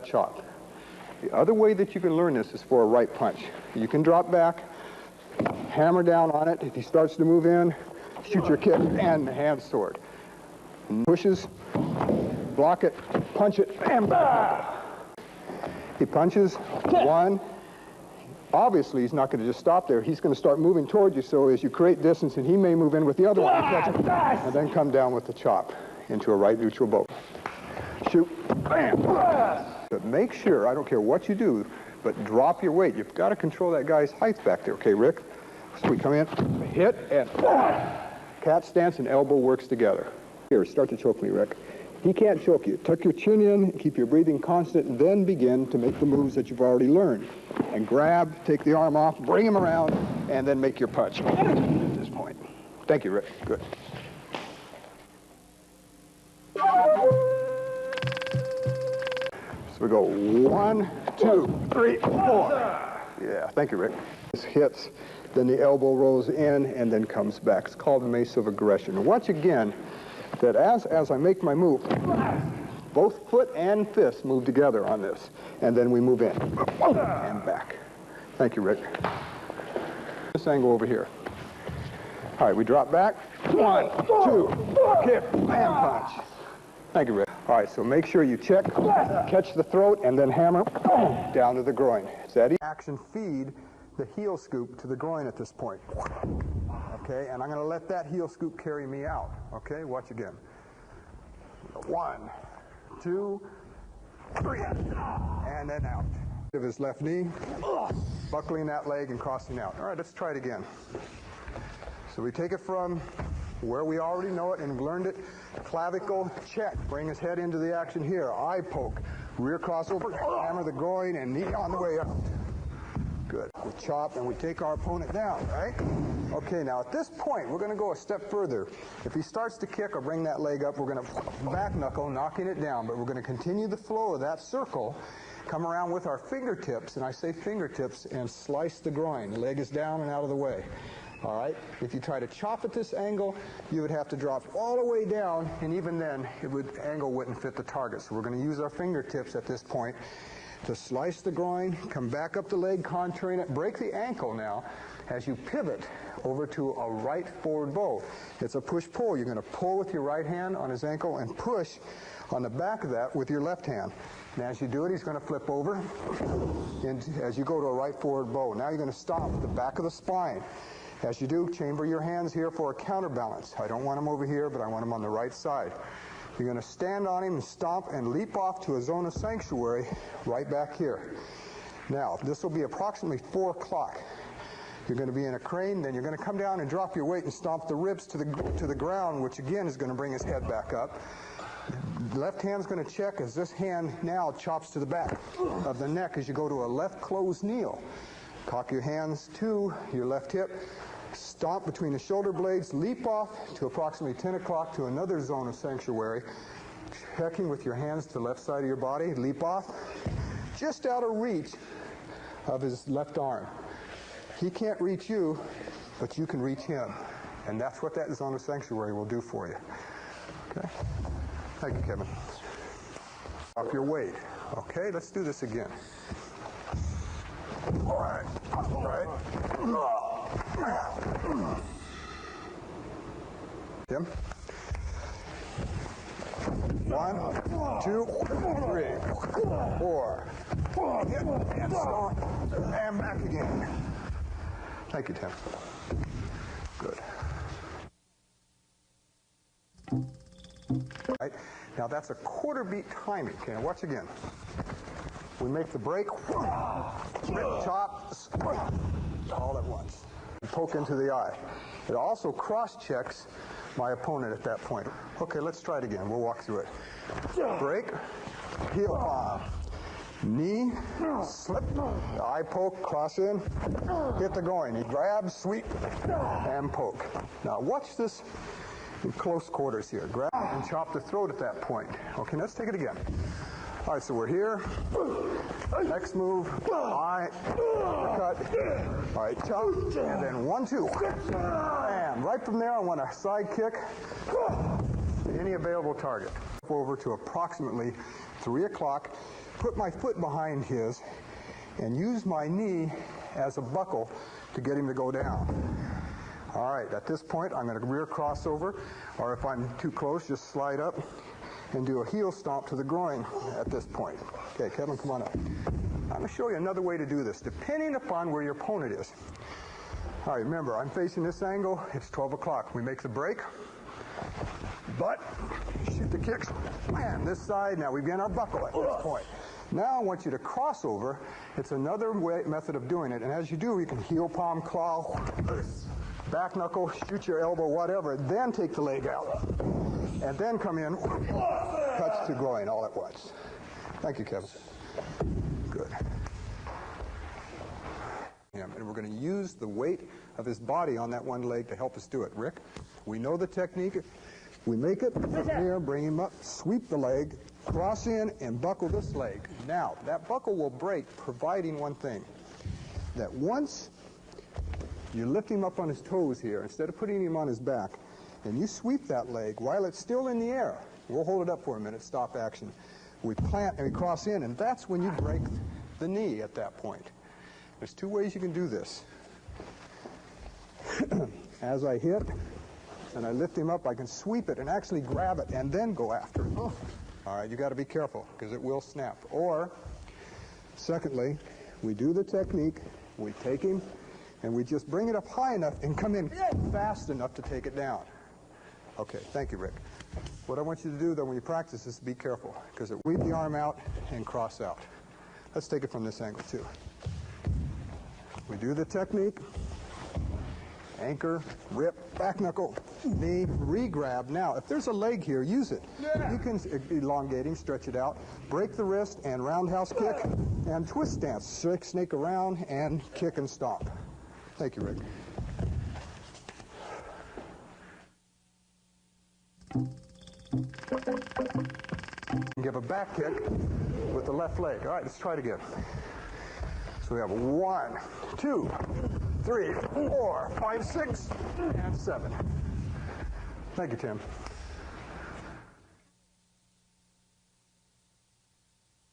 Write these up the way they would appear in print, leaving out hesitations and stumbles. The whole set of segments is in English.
left chop. The other way that you can learn this is for a right punch. You can drop back, hammer down on it. If he starts to move in, shoot your kick and hand sword. Pushes, block it, punch it, and back. He punches, one. Obviously, he's not going to just stop there. He's going to start moving towards you, so as you create distance, and he may move in with the other one and catch him, and then come down with the chop into a right neutral bow. Shoot, bam. But make sure, I don't care what you do, but drop your weight. You've got to control that guy's height back there. Okay, Rick? So we come in, hit, and cat stance and elbow works together. Here, start to choke me, Rick. He can't choke you. Tuck your chin in, keep your breathing constant, and then begin to make the moves that you've already learned. And grab, take the arm off, bring him around, and then make your punch at this point. Thank you, Rick. Good. So we go 1, 2, 3, 4. Yeah, thank you, Rick. This hits, then the elbow rolls in and then comes back. It's called the mace of aggression. Watch again that as I make my move, both foot and fist move together on this, and then we move in and back. Thank you, Rick. This angle over here. All right, we drop back. 1, 2, kick, and punch. Thank you, Rick. All right, so make sure you check, catch the throat, and then hammer down to the groin. It's that action feed the heel scoop to the groin at this point. Okay, and I'm going to let that heel scoop carry me out. Okay, watch again. 1, 2, 3, and then out. Of his left knee, buckling that leg and crossing out. All right, let's try it again. So we take it from where we already know it and learned it. Clavicle, check. Bring his head into the action here. Eye poke. Rear crossover, hammer the groin, and knee on the way out. Good. We chop and we take our opponent down, right? Okay, now at this point, we're going to go a step further. If he starts to kick or bring that leg up, we're going to back knuckle, knocking it down, but we're going to continue the flow of that circle, come around with our fingertips, and I say fingertips, and slice the groin. The leg is down and out of the way. All right? If you try to chop at this angle, you would have to drop all the way down, and even then, angle wouldn't fit the target. So we're going to use our fingertips at this point to slice the groin, come back up the leg, contouring it, break the ankle now as you pivot over to a right forward bow. It's a push-pull. You're going to pull with your right hand on his ankle and push on the back of that with your left hand. And as you do it, he's going to flip over and as you go to a right forward bow. Now you're going to stop at the back of the spine. As you do, chamber your hands here for a counterbalance. I don't want him over here, but I want him on the right side. You're going to stand on him and stomp and leap off to a zone of sanctuary right back here. Now, this will be approximately 4 o'clock. You're going to be in a crane, then you're going to come down and drop your weight and stomp the ribs to the ground, which again is going to bring his head back up. The left hand's going to check as this hand now chops to the back of the neck as you go to a left closed kneel. Cock your hands to your left hip. Stomp between the shoulder blades, leap off to approximately 10 o'clock to another zone of sanctuary. Checking with your hands to the left side of your body, leap off, just out of reach of his left arm. He can't reach you, but you can reach him. And that's what that zone of sanctuary will do for you. Okay? Thank you, Kevin. Drop your weight. Okay, let's do this again. All right. All right. Tim? 1, 2, 3, 4. Hit and stop. And back again. Thank you, Tim. Good. Right. Now that's a quarter beat timing. Okay, now watch again. We make the break, chop, all at once. Poke into the eye. It also cross-checks my opponent at that point. Okay, let's try it again. We'll walk through it. Break, heel palm, knee, slip, eye poke, cross in, hit the groin. You grab, sweep, and poke. Now watch this in close quarters here. Grab and chop the throat at that point. Okay, let's take it again. All right, so we're here. Next move, eye, cut. All right, chop, and then 1, 2. Bam. Right from there, I want a side kick to any available target. over to approximately 3 o'clock, put my foot behind his, and use my knee as a buckle to get him to go down. All right, at this point, I'm going to rear crossover, or if I'm too close, just slide up and do a heel stomp to the groin at this point. Okay, Kevin, come on up. I'm going to show you another way to do this, depending upon where your opponent is. All right, remember, I'm facing this angle. It's 12 o'clock. We make the break, but shoot the kicks. Man, this side. Now we begin our buckle at this point. Now I want you to cross over. It's another method of doing it. And as you do, you can heel palm, claw, back knuckle, shoot your elbow, whatever. Then take the leg out. And then come in, touch to groin all at once. Thank you, Kevin. Good. And we're going to use the weight of his body on that one leg to help us do it. Rick, we know the technique. We make it from here, bring him up, sweep the leg, cross in, and buckle this leg. Now, that buckle will break, providing one thing, that once you lift him up on his toes here, instead of putting him on his back, and you sweep that leg while it's still in the air. We'll hold it up for a minute, stop action. We plant and we cross in, and that's when you break the knee at that point. There's two ways you can do this. As I hit and I lift him up, I can sweep it and actually grab it and then go after it. All right, you got to be careful because it will snap. Or, secondly, we do the technique, we take him, and we just bring it up high enough and come in fast enough to take it down. Okay, thank you, Rick. What I want you to do, though, when you practice is be careful, because it sweep the arm out and cross out. Let's take it from this angle, too. We do the technique, anchor, rip, back knuckle, knee, re-grab. Now, if there's a leg here, use it. You can elongate him, stretch it out, break the wrist, and roundhouse kick, and twist stance. Snake around, and kick and stomp. Thank you, Rick. Give a back kick with the left leg. All right, let's try it again. So we have 1, 2, 3, 4, 5, 6, and 7. Thank you, Tim.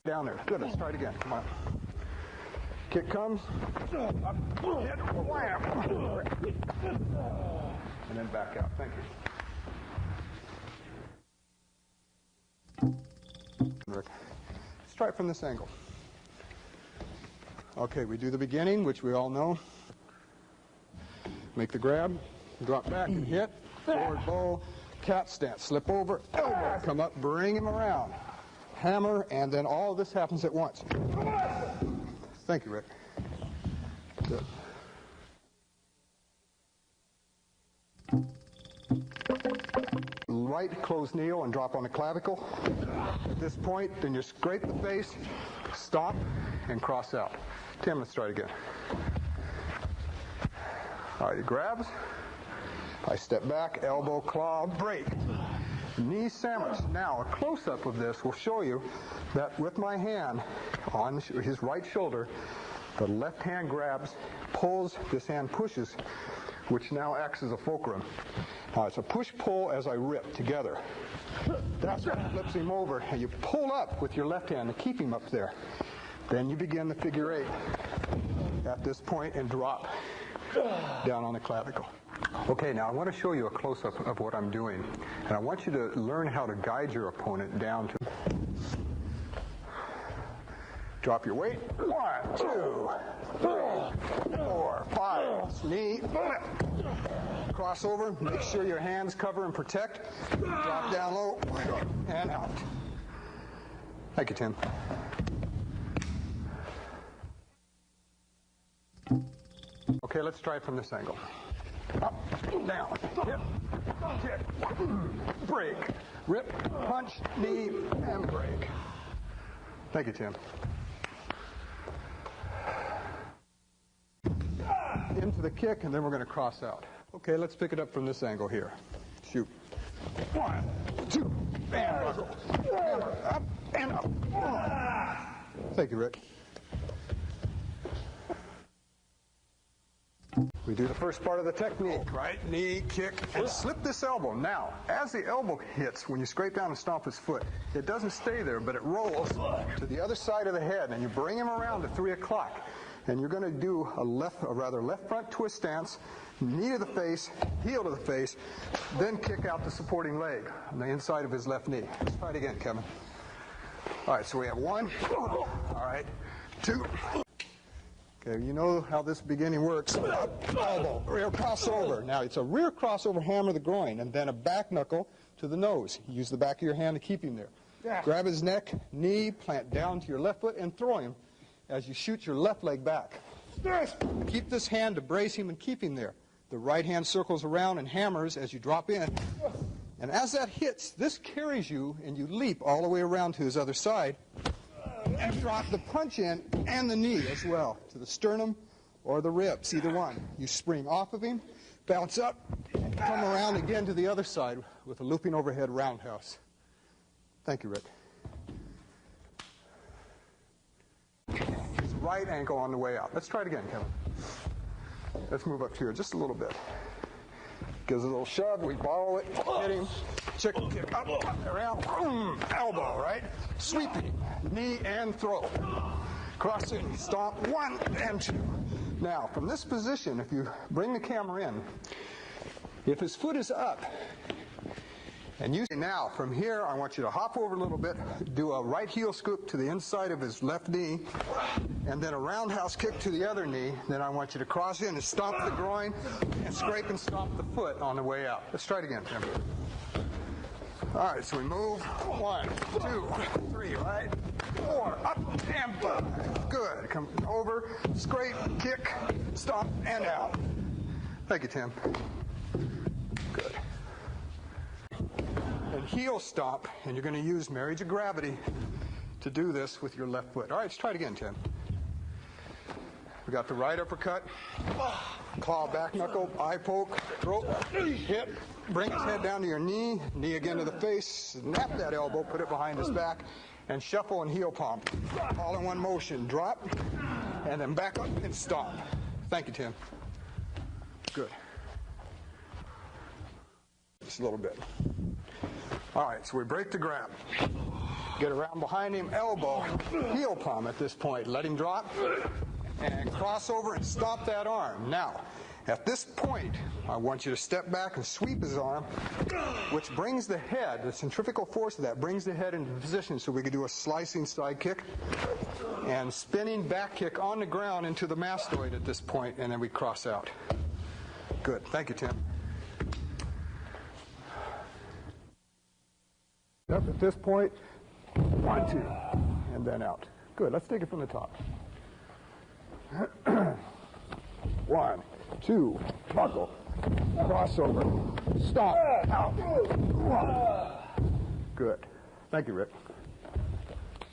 Down there. Good, let's try it again. Come on. Kick comes. Up, hit, wham. And then back out. Thank you. Rick. Let's try it from this angle. Okay, we do the beginning, which we all know. Make the grab, drop back and hit, forward bow, cat stance, slip over, elbow, come up, bring him around, hammer, and then all of this happens at once. Thank you, Rick. Good. Right closed kneel and drop on the clavicle. At this point, then you scrape the face, stop, and cross out. Tim, let's try it again. All right, he grabs. I step back, elbow, claw, break. Knee sandwich. Now, a close-up of this will show you that with my hand on his right shoulder, the left hand grabs, pulls, this hand pushes, which now acts as a fulcrum. It's a push-pull as I rip together. That's what flips him over, and you pull up with your left hand to keep him up there. Then you begin the figure 8 at this point and drop down on the clavicle. Okay, now I want to show you a close-up of what I'm doing, and I want you to learn how to guide your opponent down to. Drop your weight. 1, 2, 3, 4, 5. Knee. Cross over. Make sure your hands cover and protect. Drop down low and out. Thank you, Tim. Okay, let's try it from this angle. Up, down, hit, kick, break, rip, punch, knee, and break. Thank you, Tim. Into the kick, and then we're going to cross out. Okay, let's pick it up from this angle here. Shoot. 1, 2, and buckle. Hammer, up, and up. Thank you, Rick. We do the first part of the technique, right? Knee, kick, and slip this elbow. Now, as the elbow hits, when you scrape down and stomp his foot, it doesn't stay there, but it rolls to the other side of the head, and you bring him around to 3 o'clock. And you're going to do a left front twist stance, knee to the face, heel to the face, then kick out the supporting leg on the inside of his left knee. Let's try it again, Kevin. All right, so we have 1, all right, 2. Okay, you know how this beginning works. Elbow, rear crossover. Now, it's a rear crossover hammer the groin, and then a back knuckle to the nose. Use the back of your hand to keep him there. Grab his neck, knee, plant down to your left foot, and throw him as you shoot your left leg back. Keep this hand to brace him and keep him there. The right hand circles around and hammers as you drop in. And as that hits, this carries you, and you leap all the way around to his other side and drop the punch in and the knee as well, to the sternum or the ribs, either one. You spring off of him, bounce up, and come around again to the other side with a looping overhead roundhouse. Thank you, Rick. His right ankle on the way out. Let's try it again, Kevin. Let's move up here just a little bit. Gives a little shove, we borrow it, hit him, chicken kick, up, around, elbow, right? Sweeping, knee and throw. Cross in, stomp, 1 and 2. Now, from this position, if you bring the camera in, if his foot is up, and you now, from here, I want you to hop over a little bit, do a right heel scoop to the inside of his left knee, and then a roundhouse kick to the other knee. Then I want you to cross in and stomp the groin and scrape and stomp the foot on the way out. Let's try it again, Tim. All right, so we move. 1, 2, 3, right? 4, up and up. Good. Come over, scrape, kick, stomp, and out. Thank you, Tim. Good. And heel stomp, and you're going to use marriage of gravity to do this with your left foot. All right, let's try it again, Tim. We got the right uppercut, claw, back knuckle, eye poke, throat, hit, bring his head down to your knee, knee again to the face, snap that elbow, put it behind his back, and shuffle and heel palm. All in one motion. Drop, and then back up and stomp. Thank you, Tim. Good. Just a little bit. All right, so we break the grab. Get around behind him, elbow, heel palm at this point. Let him drop, and cross over and stomp that arm. Now, at this point, I want you to step back and sweep his arm, which brings the head, the centrifugal force of that brings the head into position so we could do a slicing side kick and spinning back kick on the ground into the mastoid at this point, and then we cross out. Good. Thank you, Tim. Up at this point, 1, 2, and then out. Good. Let's take it from the top. 1, 2, buckle, crossover, stop, out. 1. Good. Thank you, Rick.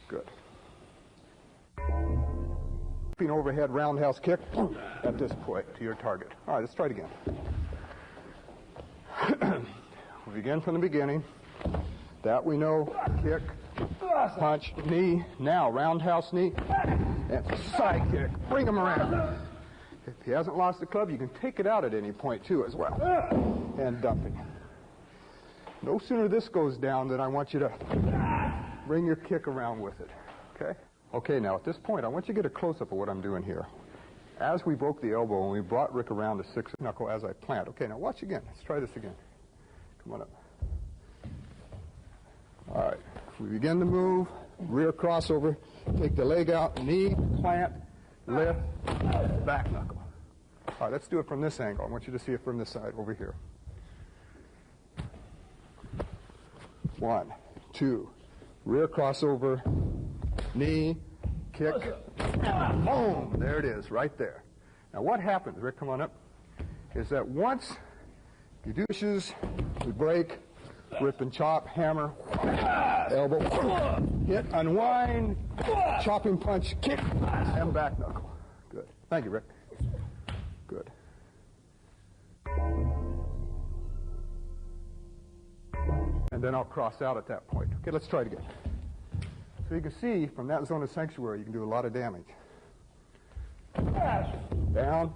Good. Overhead roundhouse kick at this point to your target. All right, let's try it again. We'll begin from the beginning. That we know, kick, punch, knee, now roundhouse knee, and side kick. Bring him around. If he hasn't lost the club, you can take it out at any point too as well. And dumping. No sooner this goes down than I want you to bring your kick around with it. Okay? Okay, now at this point, I want you to get a close-up of what I'm doing here. As we broke the elbow and we brought Rick around to 6 knuckle as I plant. Okay, now watch again. Let's try this again. Come on up. All right, we begin to move, rear crossover, take the leg out, knee, plant, lift, back knuckle. All right, let's do it from this angle. I want you to see it from this side over here. 1, 2, rear crossover, knee, kick, boom, there it is, right there. Now what happens, Rick, come on up, is that once you do dishes, we break, rip and chop, hammer, elbow, hit, unwind, chopping punch, kick, and back knuckle. Good. Thank you, Rick. Good. And then I'll cross out at that point. Okay, let's try it again. So you can see from that zone of sanctuary, you can do a lot of damage. Down,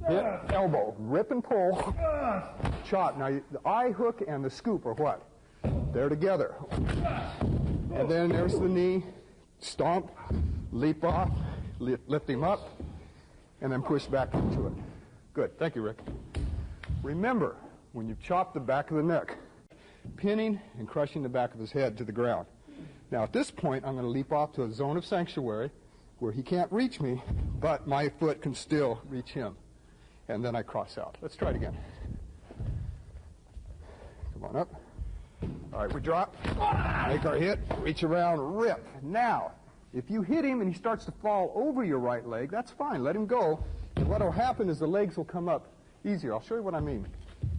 hit, elbow, rip and pull, chop. Now, the eye hook and the scoop are what? They're together. And then there's the knee, stomp, leap off, lift him up, and then push back into it. Good. Thank you, Rick. Remember, when you chop the back of the neck, pinning and crushing the back of his head to the ground. Now, at this point, I'm going to leap off to a zone of sanctuary where he can't reach me, but my foot can still reach him. And then I cross out. Let's try it again. Come on up. All right, we drop, make our hit, reach around, rip. Now, if you hit him and he starts to fall over your right leg, that's fine. Let him go. And what will happen is the legs will come up easier. I'll show you what I mean.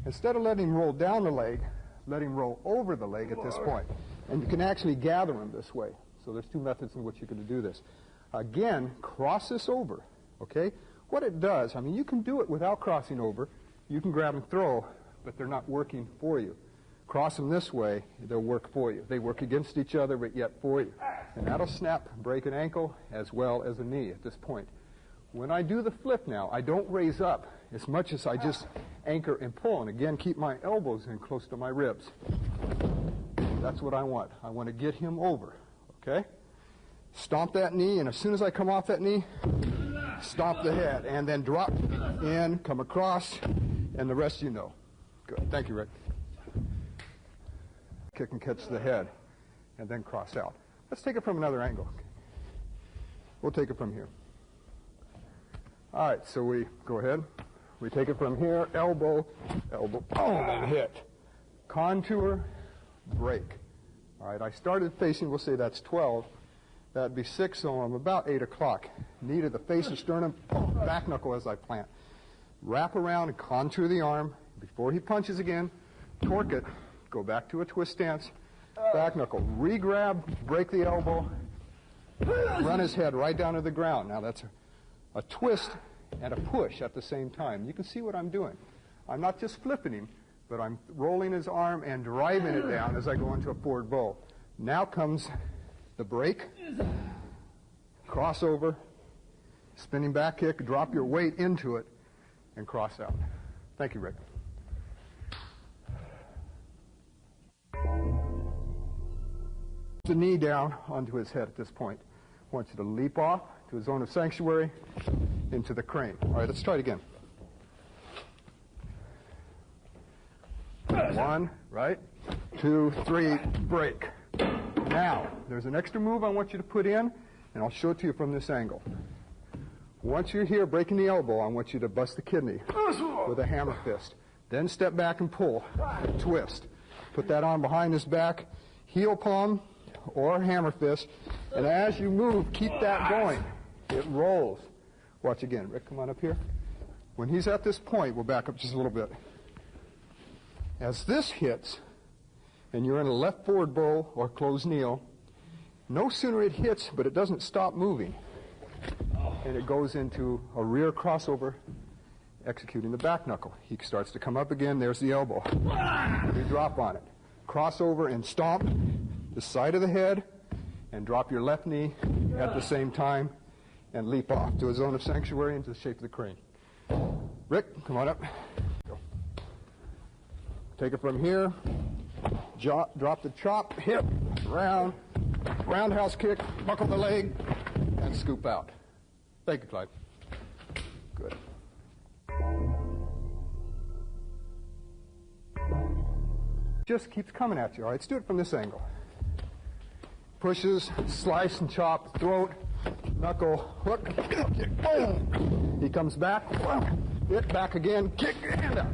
Instead of letting him roll down the leg, let him roll over the leg at this point. And you can actually gather him this way. So there's two methods in which you can do this. Again, cross this over, okay? What it does, I mean, you can do it without crossing over. You can grab and throw, but they're not working for you. Cross them this way, they'll work for you. They work against each other, but yet for you. And that'll snap, break an ankle as well as a knee at this point. When I do the flip now, I don't raise up as much as I just anchor and pull. And again, keep my elbows in close to my ribs. That's what I want. I want to get him over, okay? Stomp that knee, and as soon as I come off that knee, stomp the head, and then drop in, come across, and the rest you know. Good. Thank you, Rick. Kick and catch the head, and then cross out. Let's take it from another angle. We'll take it from here. All right, so we go ahead. We take it from here, elbow, elbow, boom, and hit. Contour, break. All right, I started facing, we'll say that's 12. That'd be 6, so I'm about 8 o'clock. Knee to the face and sternum, boom, back knuckle as I plant. Wrap around and contour the arm. Before he punches again, torque it, go back to a twist stance, back knuckle, re-grab, break the elbow, run his head right down to the ground. Now that's a twist and a push at the same time. You can see what I'm doing. I'm not just flipping him, but I'm rolling his arm and driving it down as I go into a forward bow. Now comes the break, crossover, spinning back kick, drop your weight into it, and cross out. Thank you, Rick. The knee down onto his head at this point. I want you to leap off to a zone of sanctuary into the crane. All right, let's try it again. 1, right? 2, 3, break. Now, there's an extra move I want you to put in, and I'll show it to you from this angle. Once you're here breaking the elbow, I want you to bust the kidney with a hammer fist. Then step back and pull, twist. Put that arm behind his back, heel palm or hammer fist, and as you move, keep that going. It rolls. Watch again. Rick, come on up here. When he's at this point, we'll back up just a little bit. As this hits, and you're in a left forward bow or closed kneel, no sooner it hits, but it doesn't stop moving. And it goes into a rear crossover, executing the back knuckle. He starts to come up again. There's the elbow. You drop on it. Crossover and stomp the side of the head, and drop your left knee at the same time, and leap off to a zone of sanctuary into the shape of the crane. Rick, come on up. Go. Take it from here. Drop the chop, hip, round, roundhouse kick, buckle the leg, and scoop out. Thank you, Clyde. Good. Just keeps coming at you. All right, let's do it from this angle. Pushes, slice and chop, throat, knuckle, hook, kick, boom. He comes back, hit, back again, kick, and up.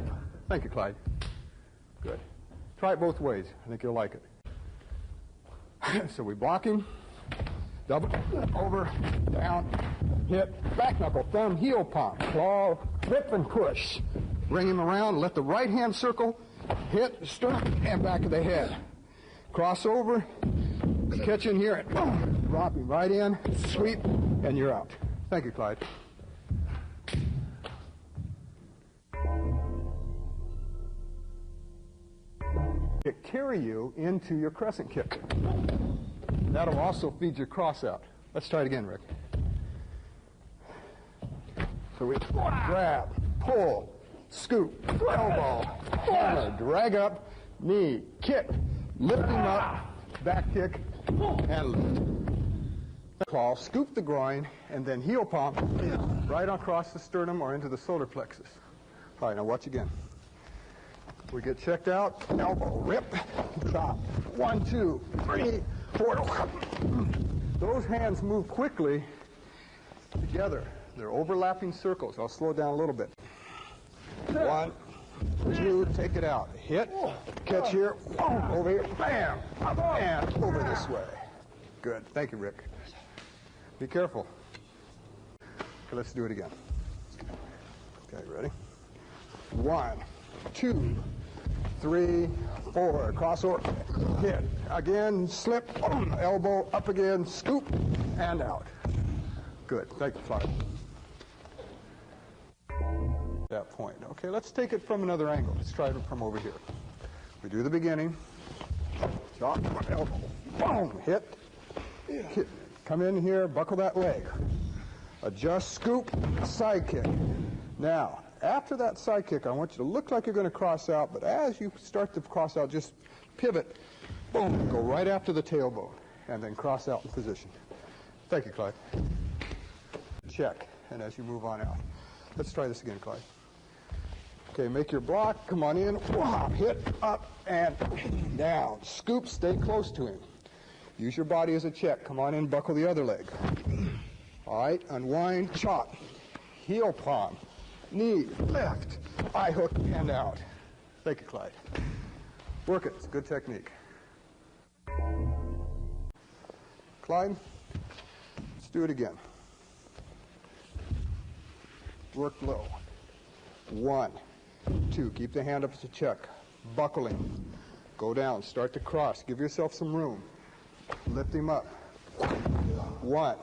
Thank you, Clyde. Good. Try it both ways. I think you'll like it. So we block him, double, over, down, hit, back knuckle, thumb, heel palm, claw, rip and push. Bring him around, let the right hand circle, hit, sternum, and back of the head. Cross over, catch in here, and boom, drop him right in, sweep, and you're out. Thank you, Clyde. It carry you into your crescent kick. That'll also feed your cross out. Let's try it again, Rick. So we grab, pull, scoop, elbow, hammer, drag up, knee, kick, lift him up, back kick, and lift. Claw, scoop the groin, and then heel palm right across the sternum or into the solar plexus. All right, now watch again. We get checked out, elbow, rip, chop. 1, 2, 3, 4. Those hands move quickly together. They're overlapping circles. I'll slow down a little bit. 1, 2, take it out. Hit, catch here, over here, bam, and over this way. Good. Thank you, Rick. Be careful. Okay, let's do it again. Okay, ready? 1, 2, 3, 4. Crossover, hit. Again, slip, elbow, up again, scoop, and out. Good. Thank you, Clyde. That point. Okay, let's take it from another angle. Let's try it from over here. We do the beginning. Chop, elbow, boom, hit, hit. Come in here, buckle that leg. Adjust, scoop, side kick. Now, after that side kick, I want you to look like you're going to cross out, but as you start to cross out, just pivot, boom, go right after the tailbone, and then cross out in position. Thank you, Clyde. Check, and as you move on out. Let's try this again, Clyde. Okay, make your block, come on in, hit, up, and down. Scoop, stay close to him. Use your body as a check. Come on in, buckle the other leg. All right, unwind, chop, heel palm, knee, left, eye hook, and out. Thank you, Clyde. Work it. It's a good technique. Clyde, let's do it again. Work low. 1, 2. Keep the hand up as a check. Buckling. Go down. Start to cross. Give yourself some room. Lift him up. 1,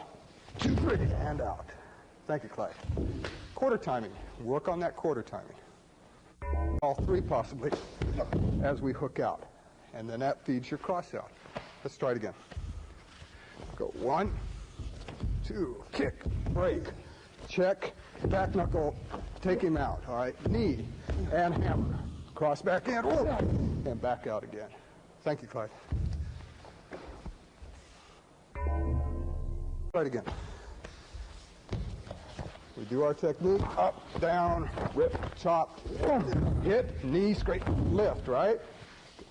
2, 3. And out. Thank you, Clyde. Quarter timing. Work on that quarter timing. All 3 possibly as we hook out. And then that feeds your cross out. Let's try it again. Go 1, 2. Kick. Break. Check. Back knuckle. Take him out. All right. Knee and hammer. Cross back in. And back out again. Thank you, Clyde. Try it again. We do our technique. Up, down, rip, chop, hit, knee, straight, lift, right?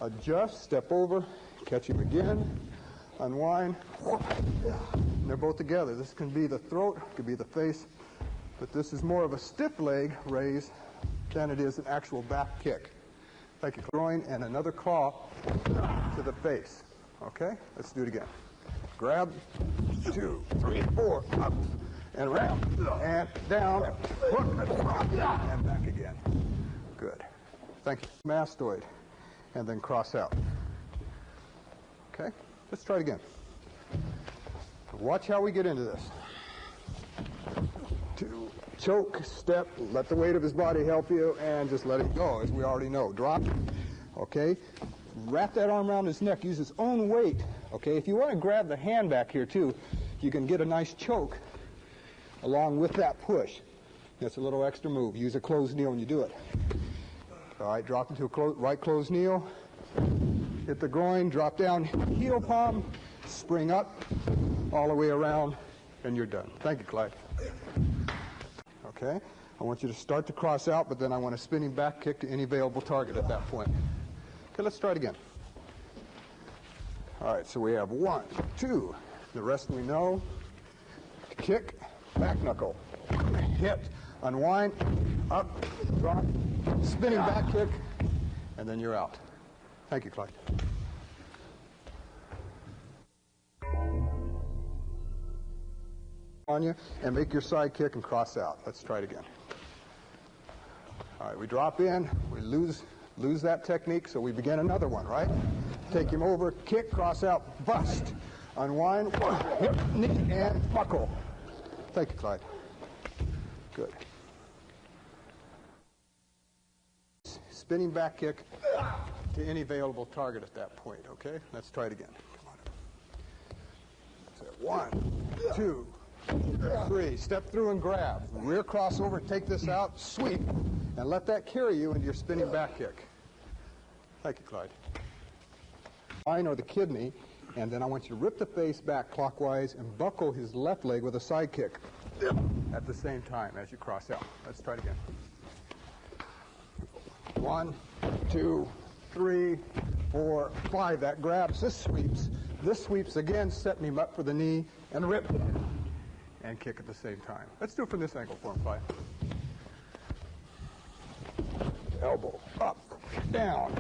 Adjust, step over, catch him again, unwind. And they're both together. This can be the throat, it could be the face, but this is more of a stiff leg raise than it is an actual back kick. Thank you. Groin and another claw to the face. Okay? Let's do it again. Grab, 2, 3, 4, up, and around, and down, hook, and back again. Good. Thank you. Mastoid, and then cross out. Okay? Let's try it again. Watch how we get into this. 2, choke, step, let the weight of his body help you, and just let it go, as we already know. Drop, okay? Wrap that arm around his neck, use his own weight, okay? If you want to grab the hand back here, too, you can get a nice choke along with that push. That's a little extra move. Use a closed kneel when you do it. All right, drop into a right closed kneel. Hit the groin, drop down, heel palm, spring up, all the way around, and you're done. Thank you, Clyde. Okay, I want you to start to cross out, but then I want a spinning back kick to any available target at that point. Okay, let's try it again. All right, so we have 1, 2. The rest we know. Kick, back knuckle, hit, unwind, up, drop, spinning back kick, and then you're out. Thank you, Clyde. On you, and make your side kick and cross out. Let's try it again. All right, we drop in, we lose that technique, so we begin another one, right? Take him over, kick, cross out, bust, unwind, hip, knee, and buckle. Thank you, Clyde. Good. Spinning back kick to any available target at that point, okay? Let's try it again. Come on. So 1, 2, 3. Step through and grab. Rear crossover, take this out, sweep, and let that carry you into your spinning back kick. Thank you, Clyde. Spine or the kidney, and then I want you to rip the face back clockwise and buckle his left leg with a side kick at the same time as you cross out. Let's try it again. 1, 2, 3, 4, 5. That grabs. This sweeps. This sweeps again, setting him up for the knee, and rip and kick at the same time. Let's do it from this angle for him, Clyde. Elbow, up, down,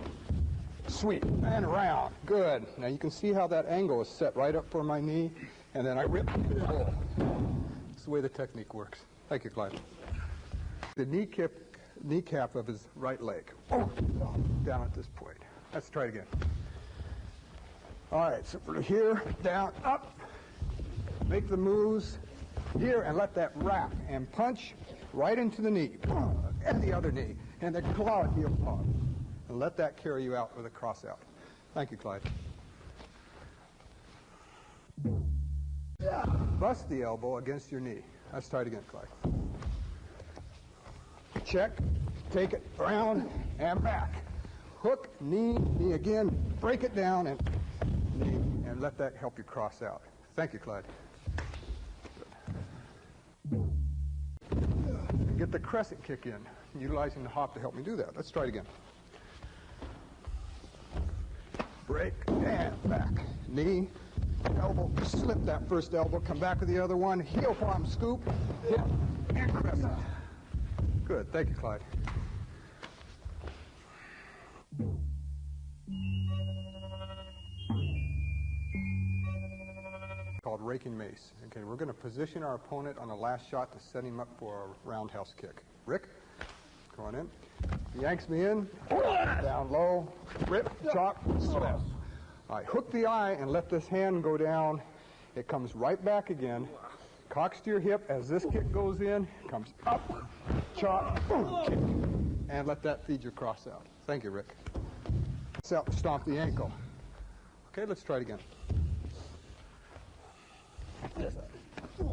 sweep, and around. Good. Now you can see how that angle is set right up for my knee, and then I rip and pull. That's the way the technique works. Thank you, Clyde. The kneecap of his right leg. Down at this point. Let's try it again. All right, so from here, down, up. Make the moves here and let that wrap and punch right into the knee and the other knee, and then claw it heel palm. And let that carry you out with a cross out. Thank you, Clyde. Bust the elbow against your knee. Let's try it again, Clyde. Check, take it around and back. Hook, knee, knee again, break it down and knee, and let that help you cross out. Thank you, Clyde. And get the crescent kick in, utilizing the hop to help me do that. Let's try it again. Break and back. Knee, elbow, slip that first elbow, come back with the other one, heel palm scoop, hip, and crescent. Good, thank you, Clyde. Called raking mace. Okay, we're going to position our opponent on the last shot to set him up for a roundhouse kick. Rick, go on in. He yanks me in, down low, rip, chop, slip. All right, hook the eye and let this hand go down. It comes right back again. Cocks to your hip as this kick goes in, comes up, chop, kick, and let that feed your cross out. Thank you, Rick. Stomp the ankle. Okay, let's try it again.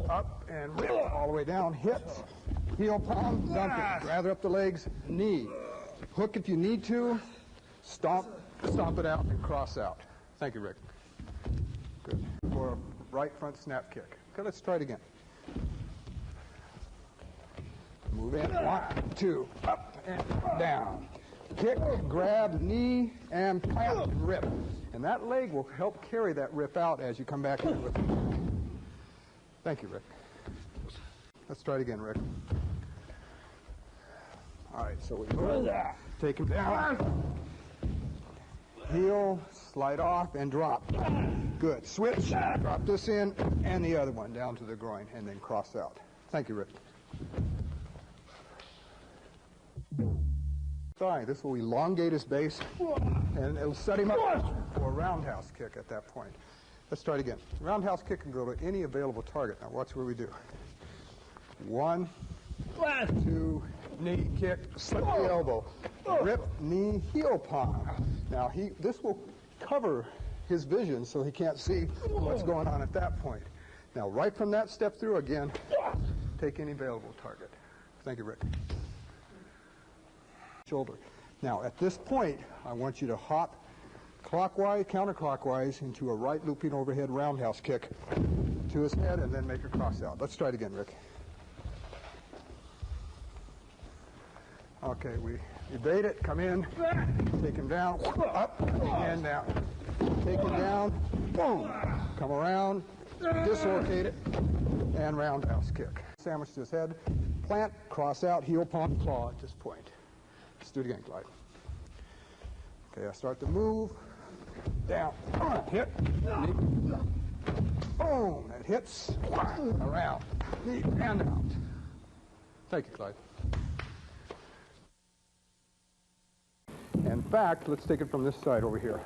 Up and rip all the way down, hips, heel palm, dump it, gather up the legs, knee. Hook if you need to, stomp it out, and cross out. Thank you, Rick. Good. For a right front snap kick. Okay, let's try it again. Move in, 1, 2, up and down. Kick, grab, knee, and plant, and rip. And that leg will help carry that rip out as you come back in with it. Thank you, Rick. Let's try it again, Rick. All right, so we take him down. Heel, slide off, and drop. Good. Switch, drop this in, and the other one down to the groin, and then cross out. Thank you, Rick. Thigh. This will elongate his base, and it'll set him up for a roundhouse kick at that point. Let's try it again. Roundhouse kick can go to any available target. Now watch what we do. 1, 2, knee kick, slip the elbow, rip, knee, heel palm. Now this will cover his vision so he can't see what's going on at that point. Now right from that step through again, take any available target. Thank you, Rick. Shoulder. Now at this point, I want you to hop clockwise, counterclockwise into a right looping overhead roundhouse kick to his head and then make a cross out. Let's try it again, Rick. Okay, we evade it, come in, take him down, up, and down. Take him down, boom, come around, dislocate it, and roundhouse kick. Sandwich to his head, plant, cross out, heel, palm, claw at this point. Let's do it again, Clyde. Okay, I start to move, down, hit, knee, boom, it hits, around, knee, and out. Thank you, Clyde. In fact, let's take it from this side over here.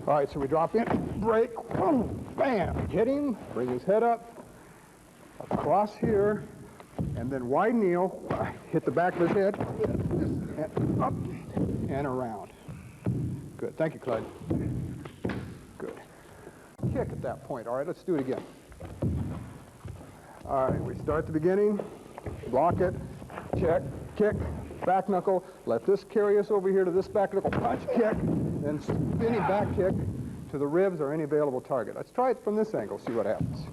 All right, so we drop in, break, boom, bam, hit him, bring his head up, across here, and then wide kneel, hit the back of his head, and up and around. Good, thank you, Clyde. Good. Kick at that point. All right, let's do it again. All right, we start at the beginning, block it, check, kick, back knuckle, let this carry us over here to this back knuckle, punch, kick, then spinning back kick to the ribs or any available target. Let's try it from this angle, see what happens.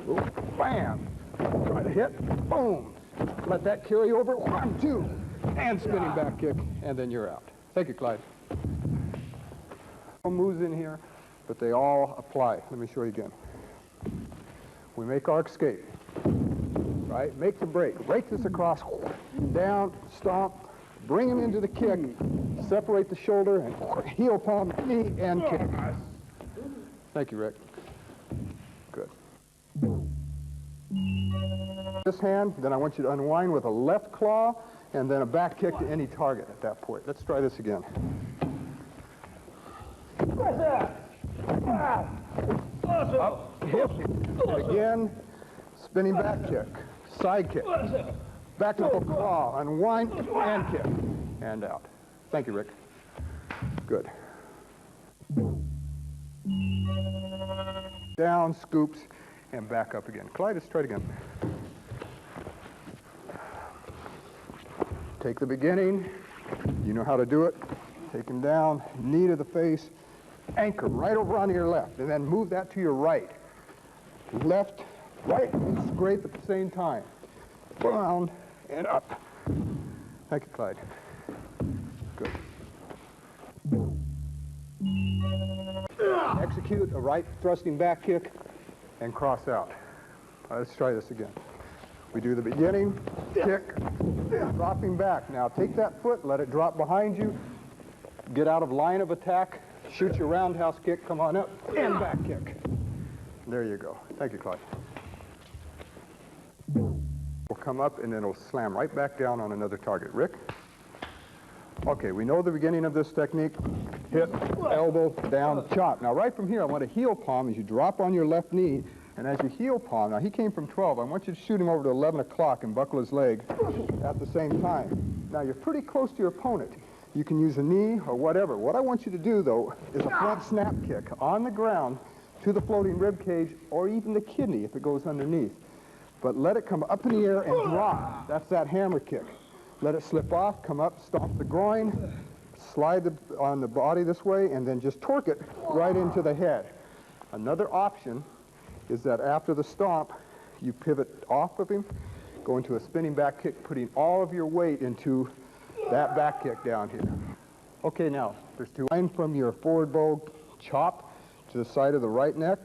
Ooh, bam, try to hit, boom, let that carry over, 1, 2, and spinning back kick, and then you're out. Thank you, Clyde. No moves in here, but they all apply. Let me show you again. We make our escape, right? Make the break. Break this across, down, stomp, bring him into the kick, separate the shoulder, and heel palm, knee, and kick. Thank you, Rick. Good. This hand, then I want you to unwind with a left claw, and then a back kick to any target at that point. Let's try this again. Up, hip, and again, spinning back kick, side kick, back knuckle claw, unwind, and kick, and out. Thank you, Rick. Good. Down, scoops, and back up again. Clyde, let's try it again. Take the beginning, you know how to do it. Take him down, knee to the face, anchor right over onto your left, and then move that to your right. Left, right, and scrape at the same time. Down and up. Thank you, Clyde. Good. Execute a right thrusting back kick and cross out. Let's try this again. We do the beginning, kick, dropping back. Now take that foot, let it drop behind you, get out of line of attack, shoot your roundhouse kick, come on up, and back kick. There you go. Thank you, Clyde. We'll come up and then it'll slam right back down on another target. Rick? Okay, we know the beginning of this technique. Hit, elbow, down, chop. Now right from here, I want a heel palm as you drop on your left knee, and as you heel palm, now he came from 12, I want you to shoot him over to 11 o'clock and buckle his leg at the same time. Now you're pretty close to your opponent. You can use a knee or whatever. What I want you to do, though, is a front snap kick on the ground to the floating rib cage or even the kidney if it goes underneath. But let it come up in the air and drop. That's that hammer kick. Let it slip off, come up, stomp the groin, slide on the body this way, and then just torque it right into the head. Another option is that after the stomp, you pivot off of him, go into a spinning back kick, putting all of your weight into that back kick down here. Okay, now, there's two. Line from your forward bow chop to the side of the right neck.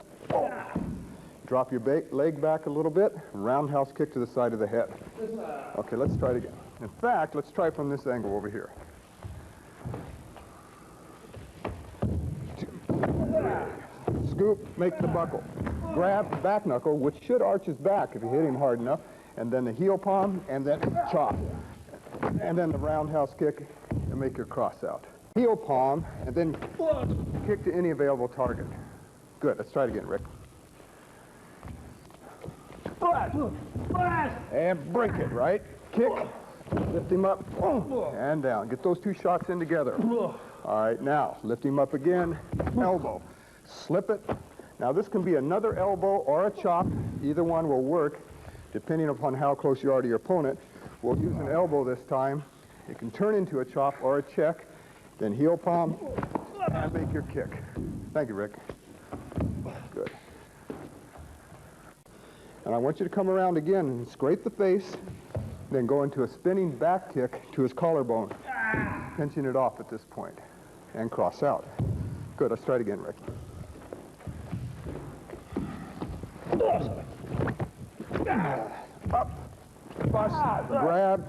Drop your leg back a little bit, roundhouse kick to the side of the head. Okay, let's try it again. In fact, let's try from this angle over here. 2, 3. Scoop, make the buckle. Grab the back knuckle, which should arch his back if you hit him hard enough, and then the heel palm, and then chop. And then the roundhouse kick and make your cross out. Heel palm, and then kick to any available target. Good, let's try it again, Rick. And break it, right? Kick, lift him up, and down. Get those two shots in together. All right, now, lift him up again, elbow. Slip it. Now, this can be another elbow or a chop. Either one will work, depending upon how close you are to your opponent. We'll use an elbow this time. It can turn into a chop or a check, then heel palm, and make your kick. Thank you, Rick. Good. And I want you to come around again and scrape the face, then go into a spinning back kick to his collarbone, pinching it off at this point, and cross out. Good, let's try it again, Rick. Up, bust, grab,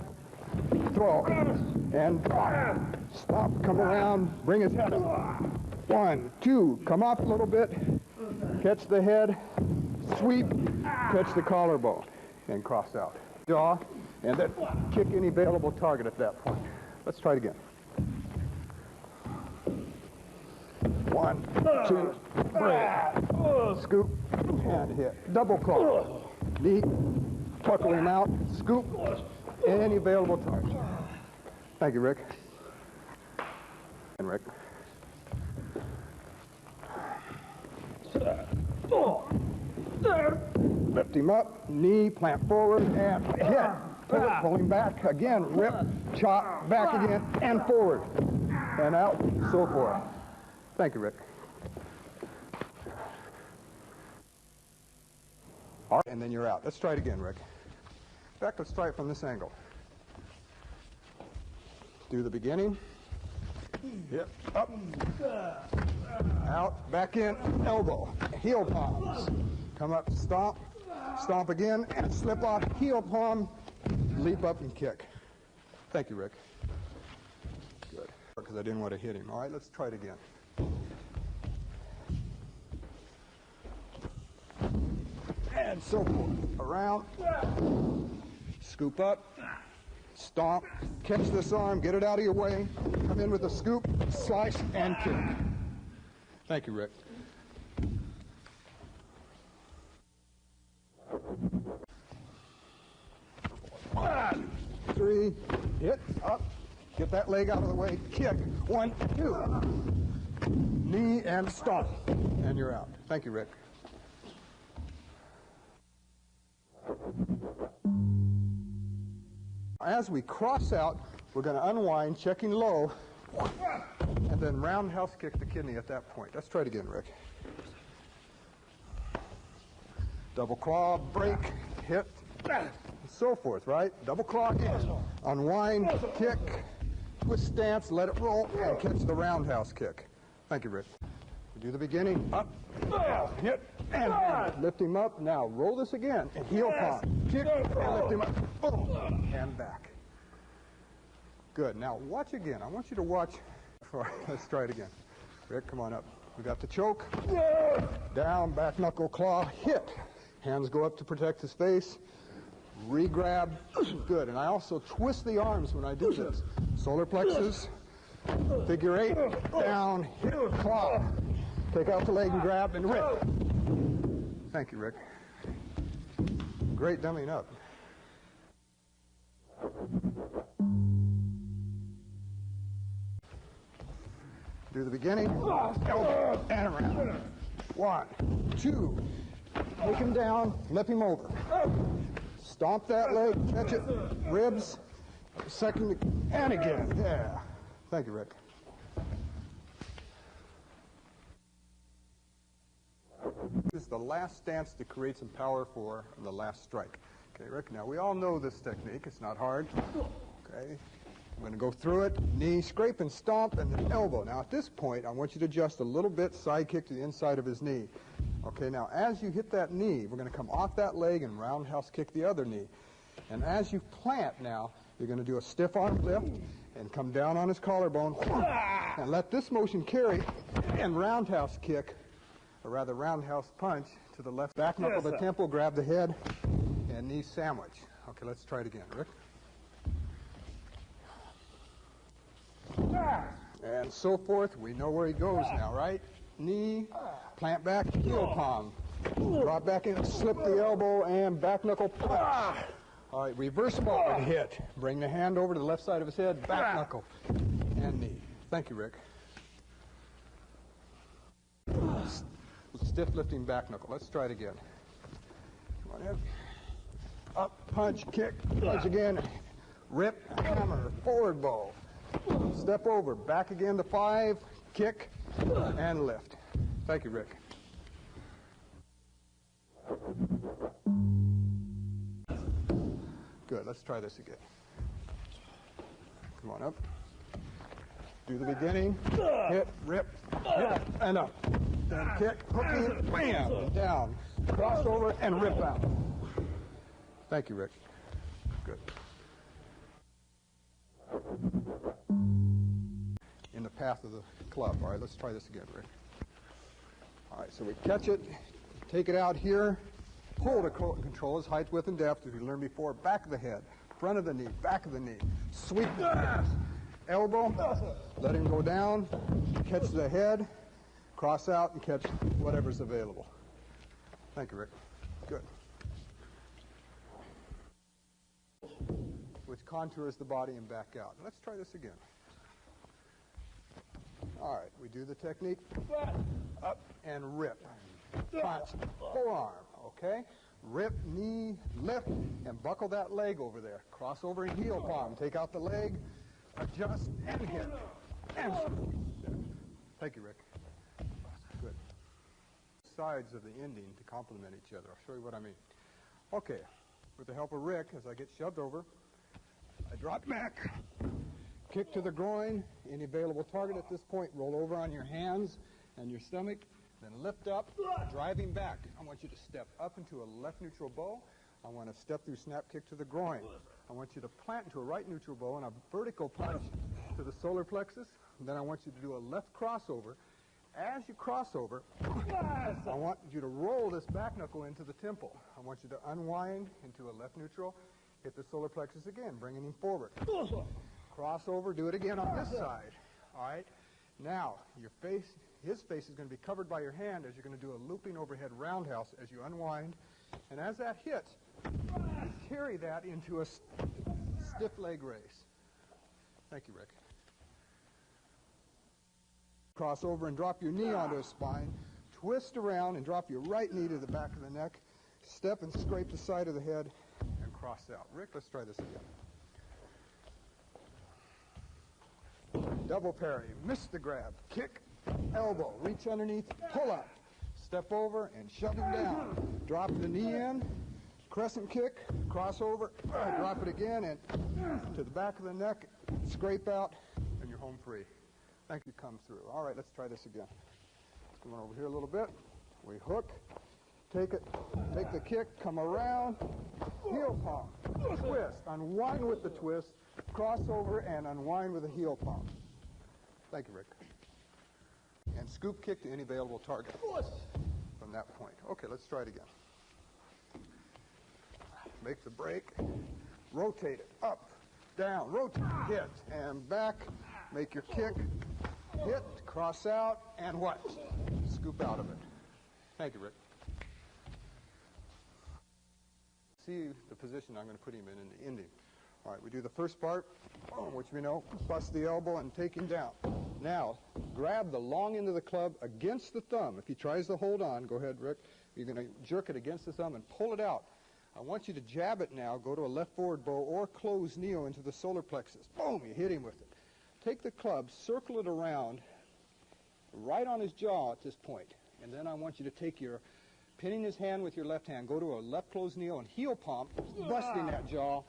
throw, and stop, come around, bring his head up. 1, 2, come up a little bit, catch the head, sweep, catch the collarbone, and cross out. Jaw, and then kick any available target at that point. Let's try it again. 1, 2, 3, scoop, and hit. Double claw, knee, buckle him out, scoop, any available target. Thank you, Rick. And Rick. Lift him up, knee, plant forward, and hit. Pull him back, again, rip, chop, back again, and forward. And out, so forth. Thank you, Rick. All right, and then you're out. Let's try it again, Rick. In fact, let's try it from this angle. Do the beginning. Hip, up, out, back in, elbow, heel palms. Come up, stomp, stomp again, and slip off, heel palm, leap up and kick. Thank you, Rick. Good, because I didn't want to hit him. All right, let's try it again. And so forth. Around, scoop up, stomp, catch this arm, get it out of your way, come in with a scoop, slice, and kick. Thank you, Rick. One, three, hit, up, get that leg out of the way, kick, 1, 2, knee and stomp, and you're out. Thank you, Rick. As we cross out, we're going to unwind, checking low, and then roundhouse kick the kidney at that point. Let's try it again, Rick. Double claw, break, hit, and so forth, right? Double claw in, unwind, kick, twist stance, let it roll, and catch the roundhouse kick. Thank you, Rick. We do the beginning, up, hit, and lift him up. Now roll this again, and heel palm, kick, and lift him up, boom, and back. Good. Now watch again. I want you to watch. Let's try it again. Rick, come on up. We got the choke, down, back knuckle claw, hit. Hands go up to protect his face, re-grab, good. And I also twist the arms when I do this. Solar plexus, figure 8, down, hit, claw. Take out the leg and grab and rip. Thank you, Rick. Great dumbing up. Do the beginning, elbow, and around. 1, 2, take him down, flip him over. Stomp that leg, catch it, ribs, second, and again. Yeah. Thank you, Rick. This is the last stance to create some power for the last strike. Okay, Rick, now we all know this technique. It's not hard. Okay, I'm going to go through it. Knee, scrape and stomp, and then elbow. Now at this point, I want you to adjust a little bit, side kick to the inside of his knee. Okay, now as you hit that knee, we're going to come off that leg and roundhouse kick the other knee. And as you plant now, you're going to do a stiff arm lift and come down on his collarbone and let this motion carry and roundhouse kick, or rather roundhouse punch to the left back knuckle of the temple, grab the head, and knee sandwich. Okay, let's try it again, Rick. And so forth. We know where he goes now, right? Knee, plant back, heel palm. Drop back in, slip the elbow, and back knuckle punch. All right, reversible and hit. Bring the hand over to the left side of his head, back knuckle, and knee. Thank you, Rick. Stiff lifting back knuckle. Let's try it again. Come on in. Up, punch, kick, punch again. Rip, hammer, forward bow. Step over, back again to 5, kick, and lift. Thank you, Rick. Good, let's try this again. Come on up. Do the beginning, hit, rip, hit, and up. Then kick, hook in, bam, and down. Cross over and rip out. Thank you, Rick. Good. In the path of the club. All right, let's try this again, Rick. All right, so we catch it, take it out here, pull to control his height, width, and depth, as we learned before, back of the head, front of the knee, back of the knee, sweep the hips, elbow, let him go down, catch the head, cross out, and catch whatever's available. Thank you, Rick. Good. Which contours the body and back out. Let's try this again. All right, we do the technique, up and rip, punch, forearm, okay? Rip, knee, lift, and buckle that leg over there. Cross over and heel palm. Take out the leg, adjust, and hit. And thank you, Rick. Good. Sides of the ending to complement each other. I'll show you what I mean. Okay, with the help of Rick, as I get shoved over, I drop back, kick to the groin, any available target at this point, roll over on your hands and your stomach, then lift up, driving back. I want you to step up into a left neutral bow. I want to step through snap kick to the groin. I want you to plant into a right neutral bow and a vertical punch to the solar plexus. And then I want you to do a left crossover. As you cross over, I want you to roll this back knuckle into the temple. I want you to unwind into a left neutral, hit the solar plexus again, bringing him forward. Cross over, do it again on this side. All right? Now, your face, his face is going to be covered by your hand as you're going to do a looping overhead roundhouse as you unwind. And as that hits, you carry that into a stiff leg raise. Thank you, Rick. Cross over and drop your knee onto his spine. Twist around and drop your right knee to the back of the neck. Step and scrape the side of the head and cross out. Rick, let's try this again. Double parry, miss the grab, kick, elbow, reach underneath, pull up, step over and shove him down. Drop the knee in, crescent kick, cross over, drop it again and to the back of the neck, scrape out, and you're home free. Thank you, come through. All right, let's try this again. Come on over here a little bit. We hook, take it, take the kick, come around, heel palm, twist, unwind with the twist, cross over and unwind with the heel palm. Thank you, Rick. And scoop kick to any available target from that point. Okay, let's try it again. Make the break, rotate it, up, down, rotate, hit, and back, make your kick, hit, cross out, and what? Scoop out of it. Thank you, Rick. See the position I'm going to put him in the ending. All right, we do the first part, which we know, bust the elbow and take him down. Now, grab the long end of the club against the thumb. If he tries to hold on, go ahead, Rick. You're going to jerk it against the thumb and pull it out. I want you to jab it now, go to a left forward bow or close neo into the solar plexus. Boom, you hit him with it. Take the club, circle it around right on his jaw at this point. And then I want you to take your, pinning his hand with your left hand, go to a left close neo and heel palm, busting that jaw,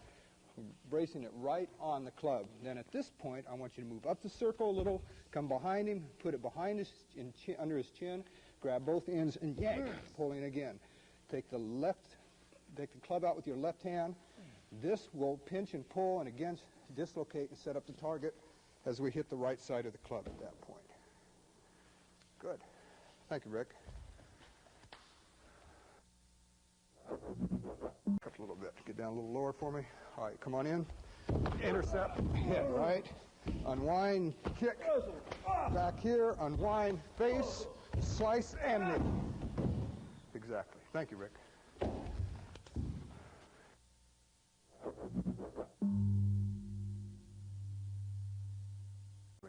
bracing it right on the club. Then at this point, I want you to move up the circle a little, come behind him, put it behind his under his chin, grab both ends and yank, pulling again. Take the club out with your left hand. This will pinch and pull and again dislocate and set up the target as we hit the right side of the club at that point. Good. Thank you, Rick. Up a little bit. Get down a little lower for me. All right, come on in. Intercept, hit, right? Unwind, kick. Back here, unwind, face, slice, and knee. Exactly. Thank you, Rick.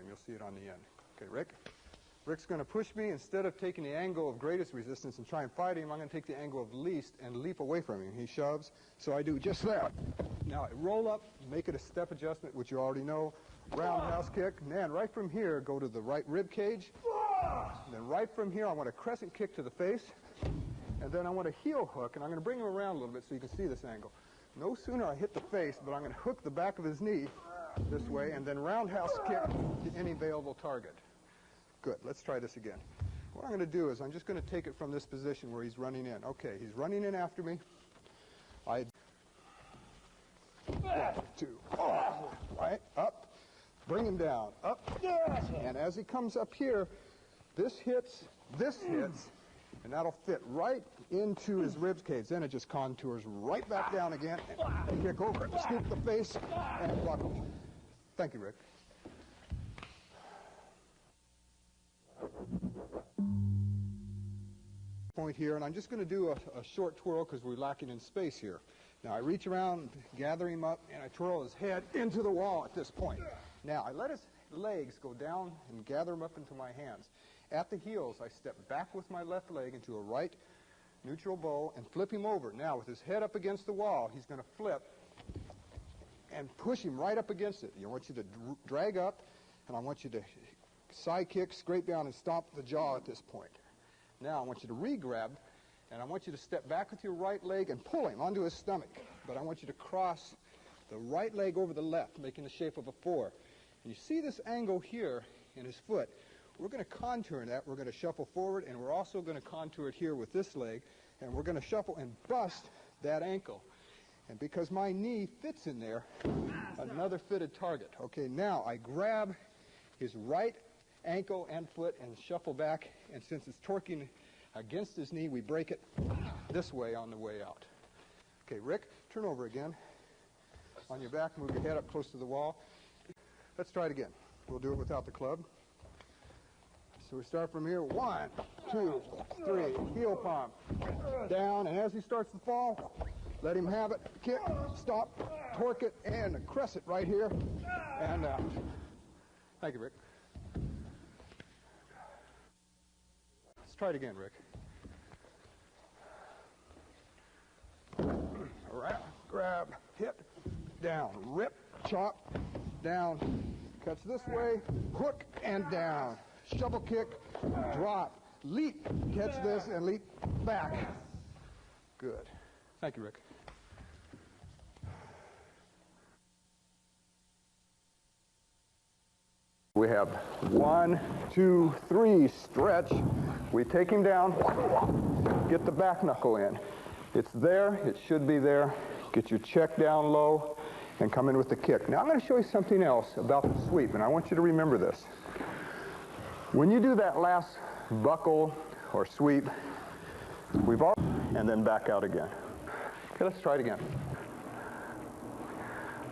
You'll see it on the end. Okay, Rick? Rick's going to push me. Instead of taking the angle of greatest resistance and try and fight him, I'm going to take the angle of least and leap away from him. He shoves, so I do just that. Now I roll up, make it a step adjustment, which you already know. Roundhouse kick. And then right from here, go to the right rib cage. And then right from here, I want a crescent kick to the face. And then I want a heel hook, and I'm going to bring him around a little bit so you can see this angle. No sooner I hit the face, but I'm going to hook the back of his knee this way, and then roundhouse kick to any available target. Good. Let's try this again. What I'm going to do is I'm just going to take it from this position where he's running in. Okay, he's running in after me. One, two, right, up, bring him down, up, and as he comes up here, this hits, and that'll fit right into his ribs cage. Then it just contours right back down again, and kick over it, scoop the face, and buckle. Thank you, Rick. Point here, and I'm just going to do a short twirl because we're lacking in space here. Now I reach around, gather him up, and I twirl his head into the wall at this point. Now I let his legs go down and gather him up into my hands. At the heels, I step back with my left leg into a right neutral bow, and flip him over. Now, with his head up against the wall, he's going to flip and push him right up against it. I want you to drag up, and I want you to side kick, scrape down, and stomp the jaw at this point. Now, I want you to re-grab, and I want you to step back with your right leg and pull him onto his stomach. But I want you to cross the right leg over the left, making the shape of a 4. And you see this angle here in his foot. We're going to contour that. We're going to shuffle forward, and we're also going to contour it here with this leg, and we're going to shuffle and bust that ankle. And because my knee fits in there, another fitted target. Okay, now I grab his right ankle and foot and shuffle back, and since it's torquing against his knee, we break it this way on the way out. Okay, Rick, turn over again. On your back, move your head up close to the wall. Let's try it again. We'll do it without the club. So we start from here. 1, 2, 3, heel palm. Down, and as he starts to fall, let him have it. Kick, stop, torque it, and crest it right here. And thank you, Rick. Let's try it again, Rick. Grab, hit, down, rip, chop, down, cuts this way, hook, and down. Shovel kick, drop, leap, catch this, and leap back. Good. Thank you, Rick. We have 1, 2, 3, stretch. We take him down, get the back knuckle in. It's there, it should be there. Get your check down low and come in with the kick. Now I'm going to show you something else about the sweep, and I want you to remember this. When you do that last buckle or sweep, and then back out again. Okay, let's try it again.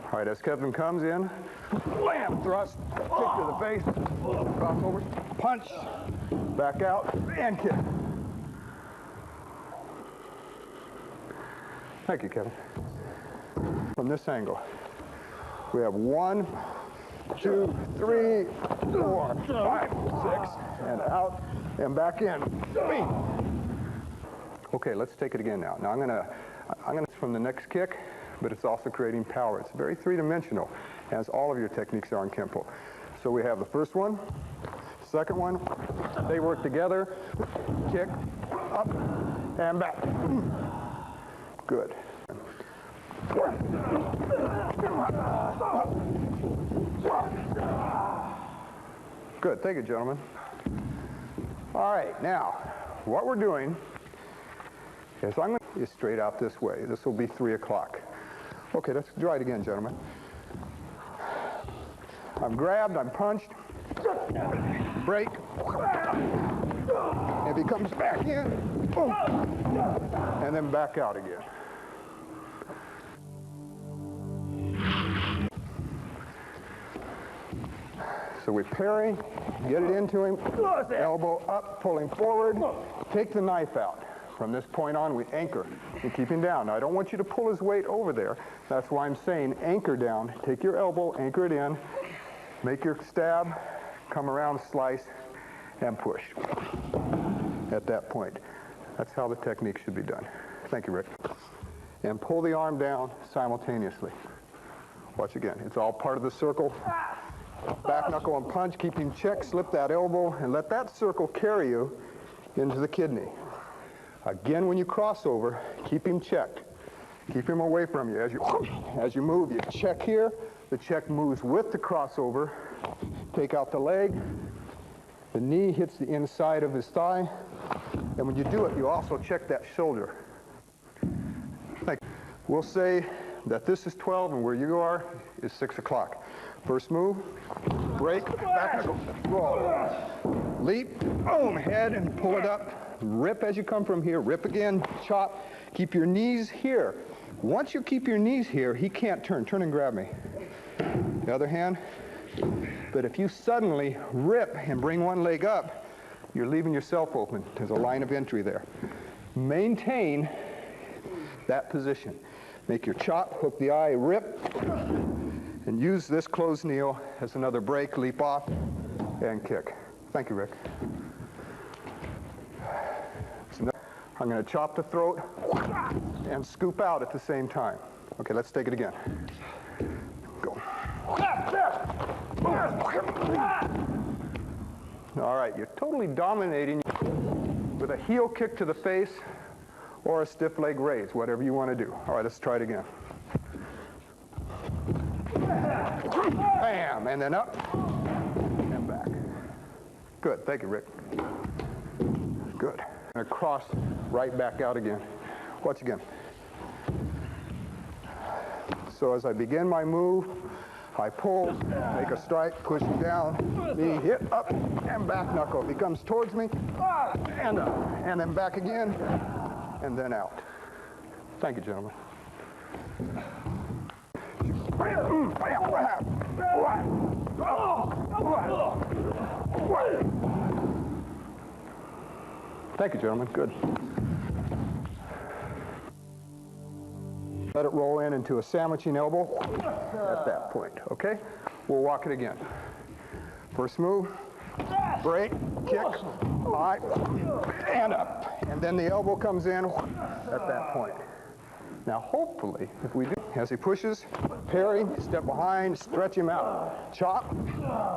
All right, as Kevin comes in, blam, thrust, kick to the face, cross over, punch, back out, and kick. Thank you, Kevin. From this angle, we have 1, 2, 3, 4, 5, 6, and out, and back in. Okay, let's take it again now. Now I'm gonna from the next kick, but it's also creating power. It's very three-dimensional, as all of your techniques are in Kenpo. So we have the first one, second one, they work together, kick, up, and back. Good. Good, thank you, gentlemen. All right, now, what we're doing is I'm going to straight out this way. This will be 3 o'clock. Okay, let's try it again, gentlemen. I'm grabbed, I'm punched, break, if he comes back in, boom, and then back out again. So we parry, get it into him, elbow up, pull him forward, take the knife out. From this point on, we anchor and keep him down. Now, I don't want you to pull his weight over there. That's why I'm saying anchor down. Take your elbow, anchor it in, make your stab, come around, slice, and push at that point. That's how the technique should be done. Thank you, Rick. And pull the arm down simultaneously. Watch again. It's all part of the circle. Back knuckle and punch, keep him checked, slip that elbow, and let that circle carry you into the kidney. Again, when you cross over, keep him checked. Keep him away from you. As you move, you check here. The check moves with the crossover. Take out the leg. The knee hits the inside of his thigh. And when you do it, you also check that shoulder. We'll say that this is 12 and where you are is 6 o'clock. First move, break, back knuckle, roll. Leap, boom, head and pull it up. Rip as you come from here, rip again, chop. Keep your knees here. Once you keep your knees here, he can't turn. Turn and grab me. The other hand. But if you suddenly rip and bring one leg up, you're leaving yourself open. There's a line of entry there. Maintain that position. Make your chop, hook the eye, rip, and use this closed kneel as another break, leap off, and kick. Thank you, Rick. I'm going to chop the throat and scoop out at the same time. Okay, let's take it again. Go. All right, you're totally dominating with a heel kick to the face or a stiff leg raise, whatever you want to do. All right, let's try it again. Bam, and then up and back. Good, thank you, Rick. Good. And cross right back out again. Watch again. So as I begin my move, I pull, make a strike, push him down, knee hit, up, and back knuckle. He comes towards me, and up, and then back again, and then out. Thank you, gentlemen. Thank you, gentlemen. Good. Let it roll in into a sandwiching elbow at that point, okay? We'll walk it again. First move, break, kick, high, and up. And then the elbow comes in at that point. Now, hopefully, if we do, as he pushes, parry, step behind, stretch him out, chop,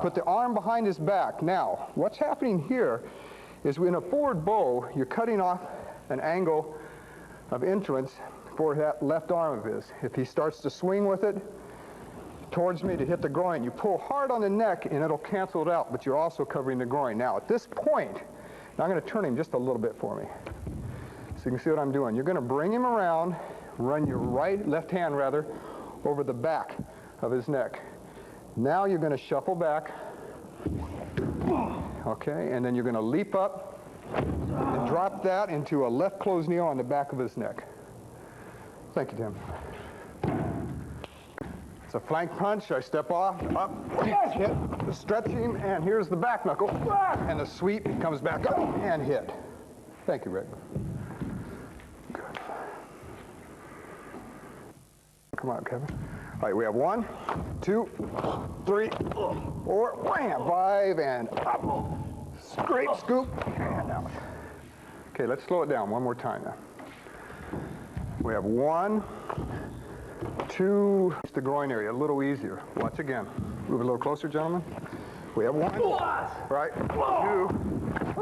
put the arm behind his back. Now, what's happening here is in a forward bow, you're cutting off an angle of entrance for that left arm of his. If he starts to swing with it towards me to hit the groin, you pull hard on the neck and it'll cancel it out, but you're also covering the groin. Now, at this point, now I'm going to turn him just a little bit for me, so you can see what I'm doing. You're going to bring him around, run your left hand over the back of his neck. Now you're going to shuffle back, okay, and then you're going to leap up and drop that into a left closed knee on the back of his neck. Thank you, Tim. It's a flank punch. I step off, up, hit, the stretching, and here's the back knuckle, and the sweep comes back up and hit. Thank you, Rick. Good. Come on, Kevin. All right, we have 1, 2, 3, 4, wham, 5, and up. Scrape, scoop, and out. Okay, let's slow it down one more time now. We have 1, 2, it's the groin area, a little easier. Watch again. Move a little closer, gentlemen. We have 1, right, 2,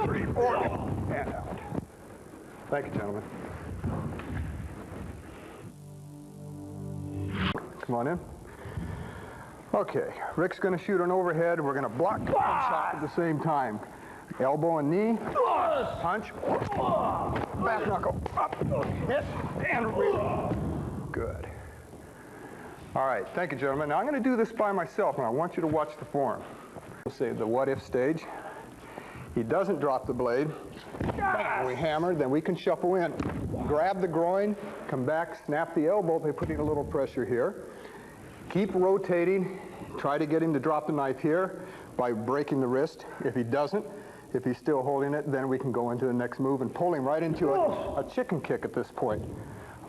3, 4, and out. Thank you, gentlemen. Come on in. Okay, Rick's going to shoot an overhead. We're going to block and chop at the same time. Elbow and knee, punch, back knuckle, up, hit, and release. Good. All right, thank you, gentlemen. Now I'm going to do this by myself, and I want you to watch the form. We'll say the what-if stage. He doesn't drop the blade. We hammer, then we can shuffle in. Grab the groin, come back, snap the elbow. They're putting a little pressure here. Keep rotating. Try to get him to drop the knife here by breaking the wrist. If he doesn't, if he's still holding it, then we can go into the next move and pull him right into a chicken kick at this point.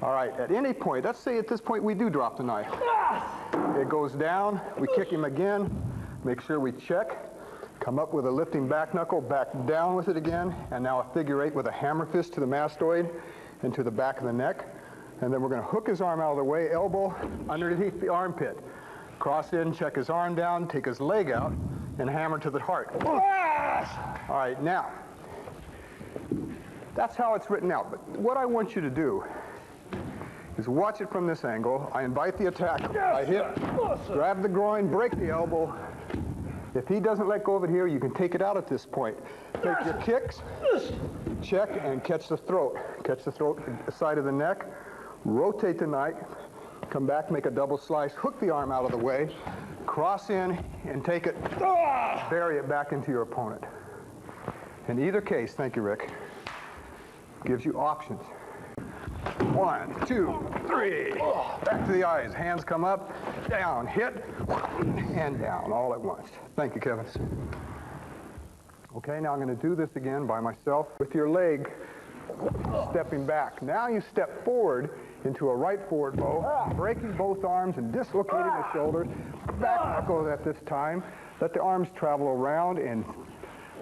All right, at any point, let's say at this point we do drop the knife. It goes down, we kick him again, make sure we check, come up with a lifting back knuckle, back down with it again, and now a figure 8 with a hammer fist to the mastoid and to the back of the neck. And then we're going to hook his arm out of the way, elbow underneath the armpit. Cross in, check his arm down, take his leg out, and hammer to the heart. All right, now, that's how it's written out. But what I want you to do is watch it from this angle. I invite the attack. I hit, grab the groin, break the elbow. If he doesn't let go of it here, you can take it out at this point. Take your kicks, check, and catch the throat. Catch the throat, the side of the neck, rotate the knife, come back, make a double slice, hook the arm out of the way, cross in, and take it, bury it back into your opponent. In either case, thank you, Rick, gives you options. 1, 2, 3, back to the eyes, hands come up, down, hit, and down, all at once. Thank you, Kevin. Okay, now I'm going to do this again by myself with your leg stepping back. Now you step forward into a right forward bow, breaking both arms and dislocating the shoulders. Back knuckles at this time. Let the arms travel around and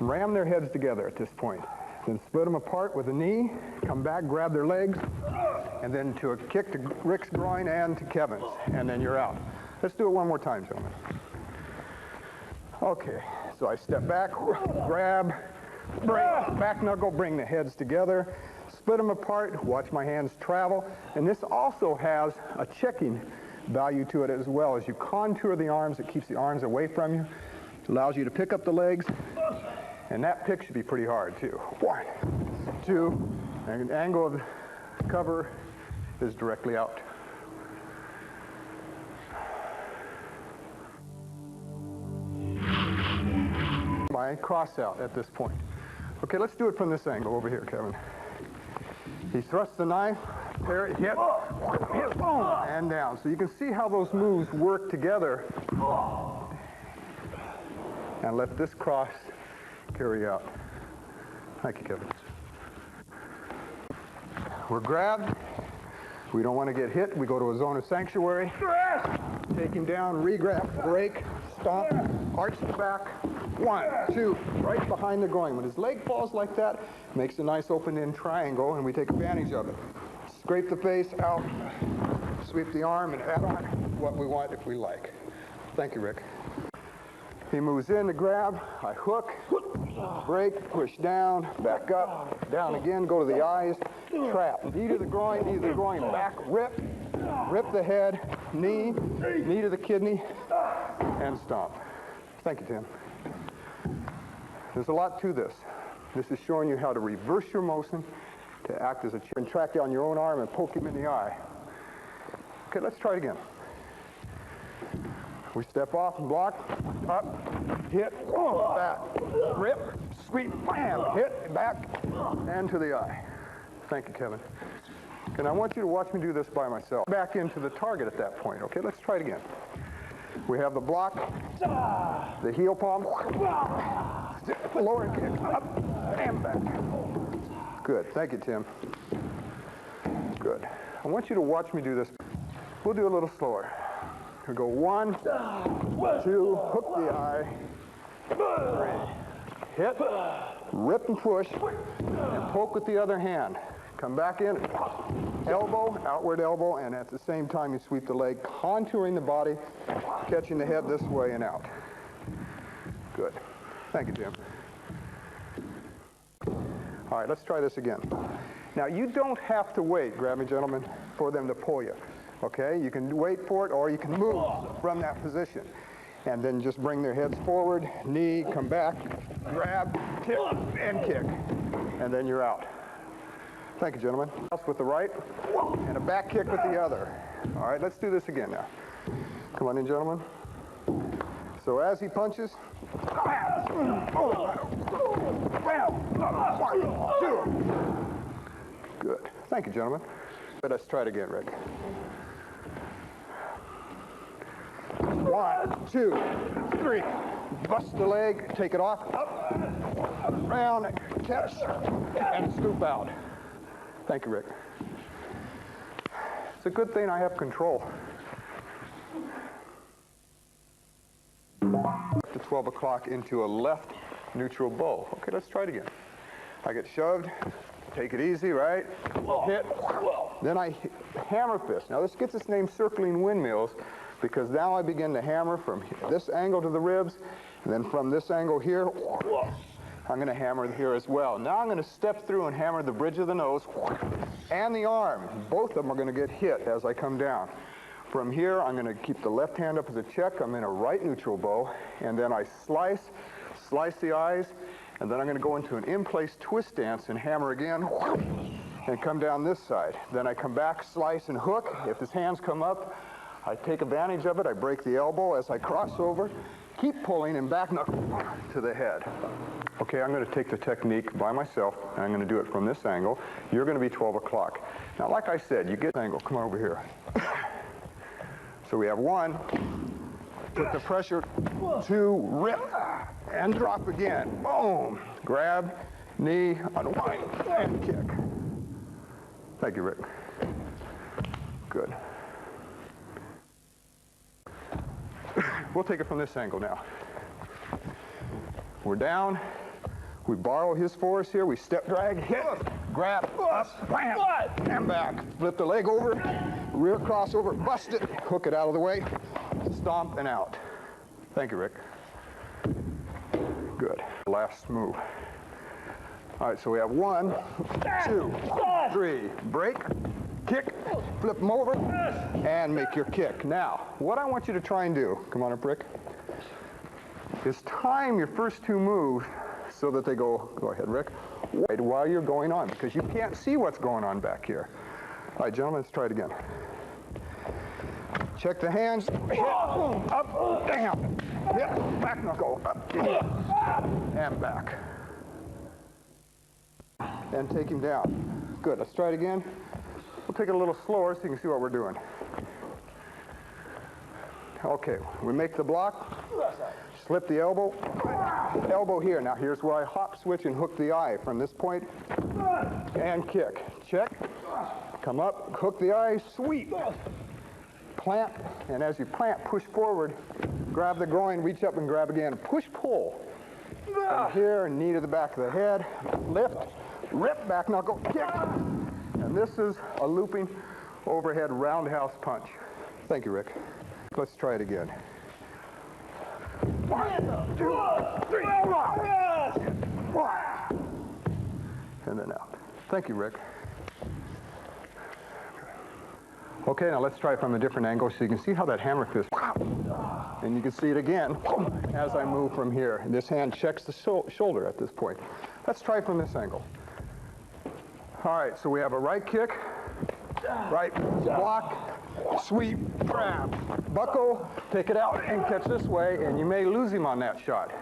ram their heads together at this point. Then split them apart with a knee, come back, grab their legs, and then to a kick to Rick's groin and to Kevin's, and then you're out. Let's do it one more time, gentlemen. Okay, so I step back, grab, break, back knuckle, bring the heads together, split them apart, watch my hands travel, and this also has a checking value to it as well. As you contour the arms, it keeps the arms away from you, it allows you to pick up the legs, and that pick should be pretty hard too. 1, 2, and the angle of the cover is directly out. My cross out at this point. Okay, let's do it from this angle over here, Kevin. He thrusts the knife, parry, hit, boom, and down. So you can see how those moves work together. And let this cross carry out. Thank you, Kevin. We're grabbed. We don't want to get hit. We go to a zone of sanctuary. Take him down, re-grab, break, stop, arch the back. 1, 2, right behind the groin. When his leg falls like that, makes a nice open-in triangle, and we take advantage of it. Scrape the face out, sweep the arm, and add on what we want if we like. Thank you, Rick. He moves in to grab, I hook, break, push down, back up, down again, go to the eyes, trap. Knee to the groin, back, rip the head, knee to the kidney, and stomp. Thank you, Tim. There's a lot to this. This is showing you how to reverse your motion to act as a chair and track down your own arm and poke him in the eye. Okay, let's try it again. We step off and block, up, hit, back, rip, sweep, bam, hit, back, and to the eye. Thank you, Kevin. And I want you to watch me do this by myself. Back into the target at that point, okay? Let's try it again. We have the block, the heel palm, lower kick, up, and back. Good, thank you, Tim. Good. I want you to watch me do this. We'll do a little slower. We go 1, 2, hook the eye, 3, hit, rip and push, and poke with the other hand. Come back in, elbow, outward elbow, and at the same time you sweep the leg, contouring the body, catching the head this way and out. Good. Thank you, Jim. All right, let's try this again. Now, you don't have to wait, grab me, gentlemen, for them to pull you. Okay? You can wait for it, or you can move from that position. And then just bring their heads forward, knee, come back, grab, kick, and kick. And then you're out. Thank you, gentlemen. With the right, and a back kick with the other. All right, let's do this again now. Come on in, gentlemen. So as he punches, 1, 2. Good. Thank you, gentlemen. Let's try it again, Rick. 1, 2, 3. Bust the leg, take it off, up, around, catch, and scoop out. Thank you, Rick. It's a good thing I have control. To 12 o'clock into a left neutral bow. Okay, let's try it again. I get shoved, take it easy, right? Hit. Then I hammer fist. Now this gets its name circling windmills because now I begin to hammer from this angle to the ribs, and then from this angle here, I'm going to hammer here as well. Now I'm going to step through and hammer the bridge of the nose and the arm. Both of them are going to get hit as I come down. From here, I'm going to keep the left hand up as a check. I'm in a right neutral bow, and then I slice the eyes, and then I'm going to go into an in-place twist dance and hammer again and come down this side. Then I come back, slice, and hook. If his hands come up, I take advantage of it. I break the elbow as I cross over, keep pulling, and back knuckle to the head. Okay, I'm going to take the technique by myself, and I'm going to do it from this angle. You're going to be 12 o'clock. Now, like I said, you get the angle. Come on over here. So we have 1, put the pressure, 2, rip, and drop again. Boom. Grab, knee, unwind, and kick. Thank you, Rick. Good. We'll take it from this angle now. We're down, We borrow his force here. We step, drag, hit, grab, up, wham, and back. Flip the leg over, rear crossover, bust it, hook it out of the way, stomp, and out. Thank you, Rick. Good. Last move. All right, so we have 1, 2, 3. Break, kick, flip them over, and make your kick. Now, what I want you to try and do, come on up, Rick, is time your first 2 moves so that they go ahead, Rick, while you're going on, because you can't see what's going on back here. All right, gentlemen, let's try it again. Check the hands, hit, up, down, hit, back knuckle, up, and back. And take him down. Good, let's try it again. We'll take it a little slower so you can see what we're doing. Okay, we make the block, slip the elbow, elbow here. Now here's where I hop, switch, and hook the eye from this point, and kick. Check, come up, hook the eye, sweep, plant, and as you plant, push forward, grab the groin, reach up and grab again, push, pull. From here, knee to the back of the head, lift, rip, back knuckle, kick. And this is a looping overhead roundhouse punch. Thank you, Rick. Let's try it again. 1, 2, 3, 4. And then out. Thank you, Rick. Okay, now let's try it from a different angle so you can see how that hammer fist. And you can see it again as I move from here. And this hand checks the shoulder at this point. Let's try from this angle. All right, so we have a right kick, right block, sweep, grab, buckle, take it out and catch this way, and you may lose him on that shot.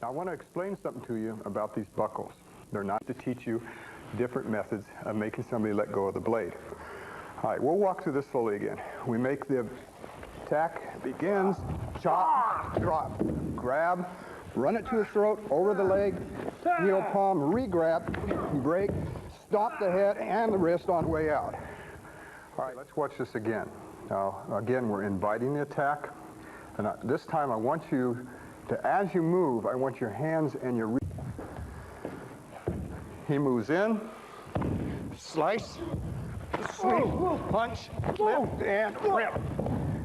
Now, I want to explain something to you about these buckles. They're not to teach you different methods of making somebody let go of the blade. All right, we'll walk through this slowly again. We make the attack, begins, chop, drop, grab, run it to the throat, over the leg, heel palm, re-grab, break, stop the head and the wrist on the way out. All right, let's watch this again. Now, again, we're inviting the attack. And this time I want you to, as you move, I want your hands and your... He moves in, slice, sweep, punch, lift, and rip.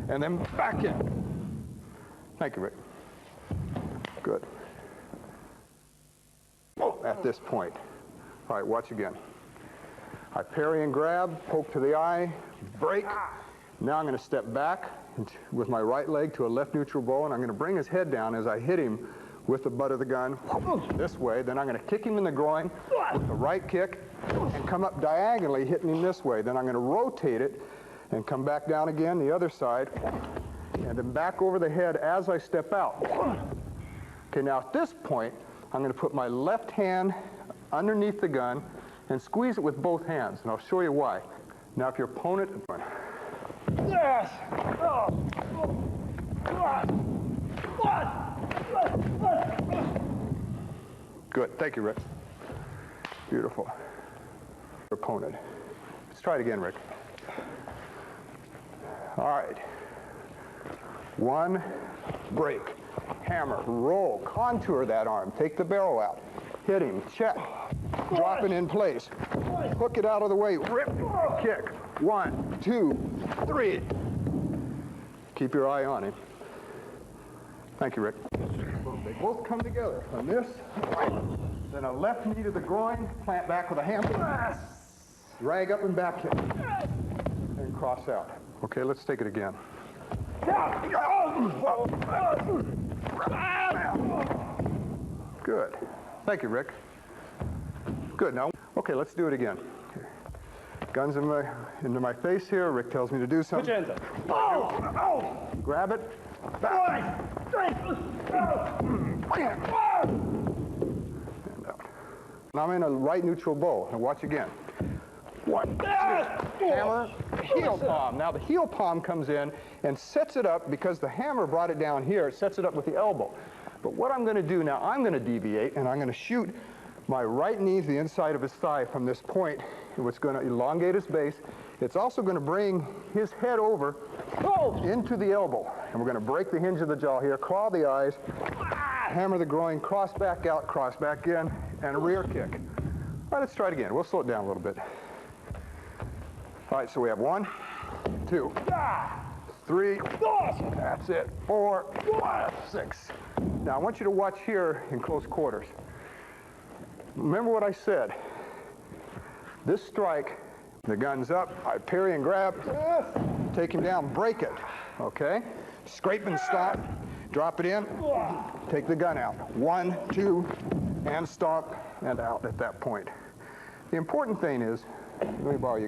And then back in. Thank you, Rick. Good. At this point. All right, watch again. I parry and grab, poke to the eye, break. Now I'm going to step back with my right leg to a left neutral bow, and I'm going to bring his head down as I hit him with the butt of the gun this way. Then I'm going to kick him in the groin with the right kick and come up diagonally, hitting him this way. Then I'm going to rotate it and come back down again the other side, and then back over the head as I step out. Okay, now at this point, I'm going to put my left hand underneath the gun and squeeze it with both hands, and I'll show you why. Now, if your opponent... Yes! Good. Thank you, Rick. Beautiful. Your opponent. Let's try it again, Rick. All right. 1, break, hammer, roll, contour that arm, take the barrel out, hit him, check, drop it in place, hook it out of the way, rip, kick. 1, 2, 3. Keep your eye on him. Thank you, Rick. They both come together. On this, then a left knee to the groin, plant back with a hammer, drag up and back hit, and cross out. Okay, let's take it again. Good. Thank you, Rick. Good. Now, okay, let's do it again. Guns into my face here. Rick tells me to do something. Put your hands up. Grab it. Back. And out. Now I'm in a right neutral bow. Now watch again. 1, 2, hammer, heel palm. Now the heel palm comes in and sets it up, because the hammer brought it down here, it sets it up with the elbow. But what I'm going to do now, I'm going to deviate, and I'm going to shoot my right knee to the inside of his thigh from this point, which is going to elongate his base. It's also going to bring his head over into the elbow. And we're going to break the hinge of the jaw here, claw the eyes, hammer the groin, cross back out, cross back in, and a rear kick. All right, let's try it again. We'll slow it down a little bit. All right, so we have 1, 2, 3, that's it, 4, 5, 6. Now I want you to watch here in close quarters. Remember what I said. This strike, the gun's up, I parry and grab, take him down, break it, okay? Scrape and stop, drop it in, take the gun out. 1, 2, and stop, and out at that point. The important thing is, let me borrow your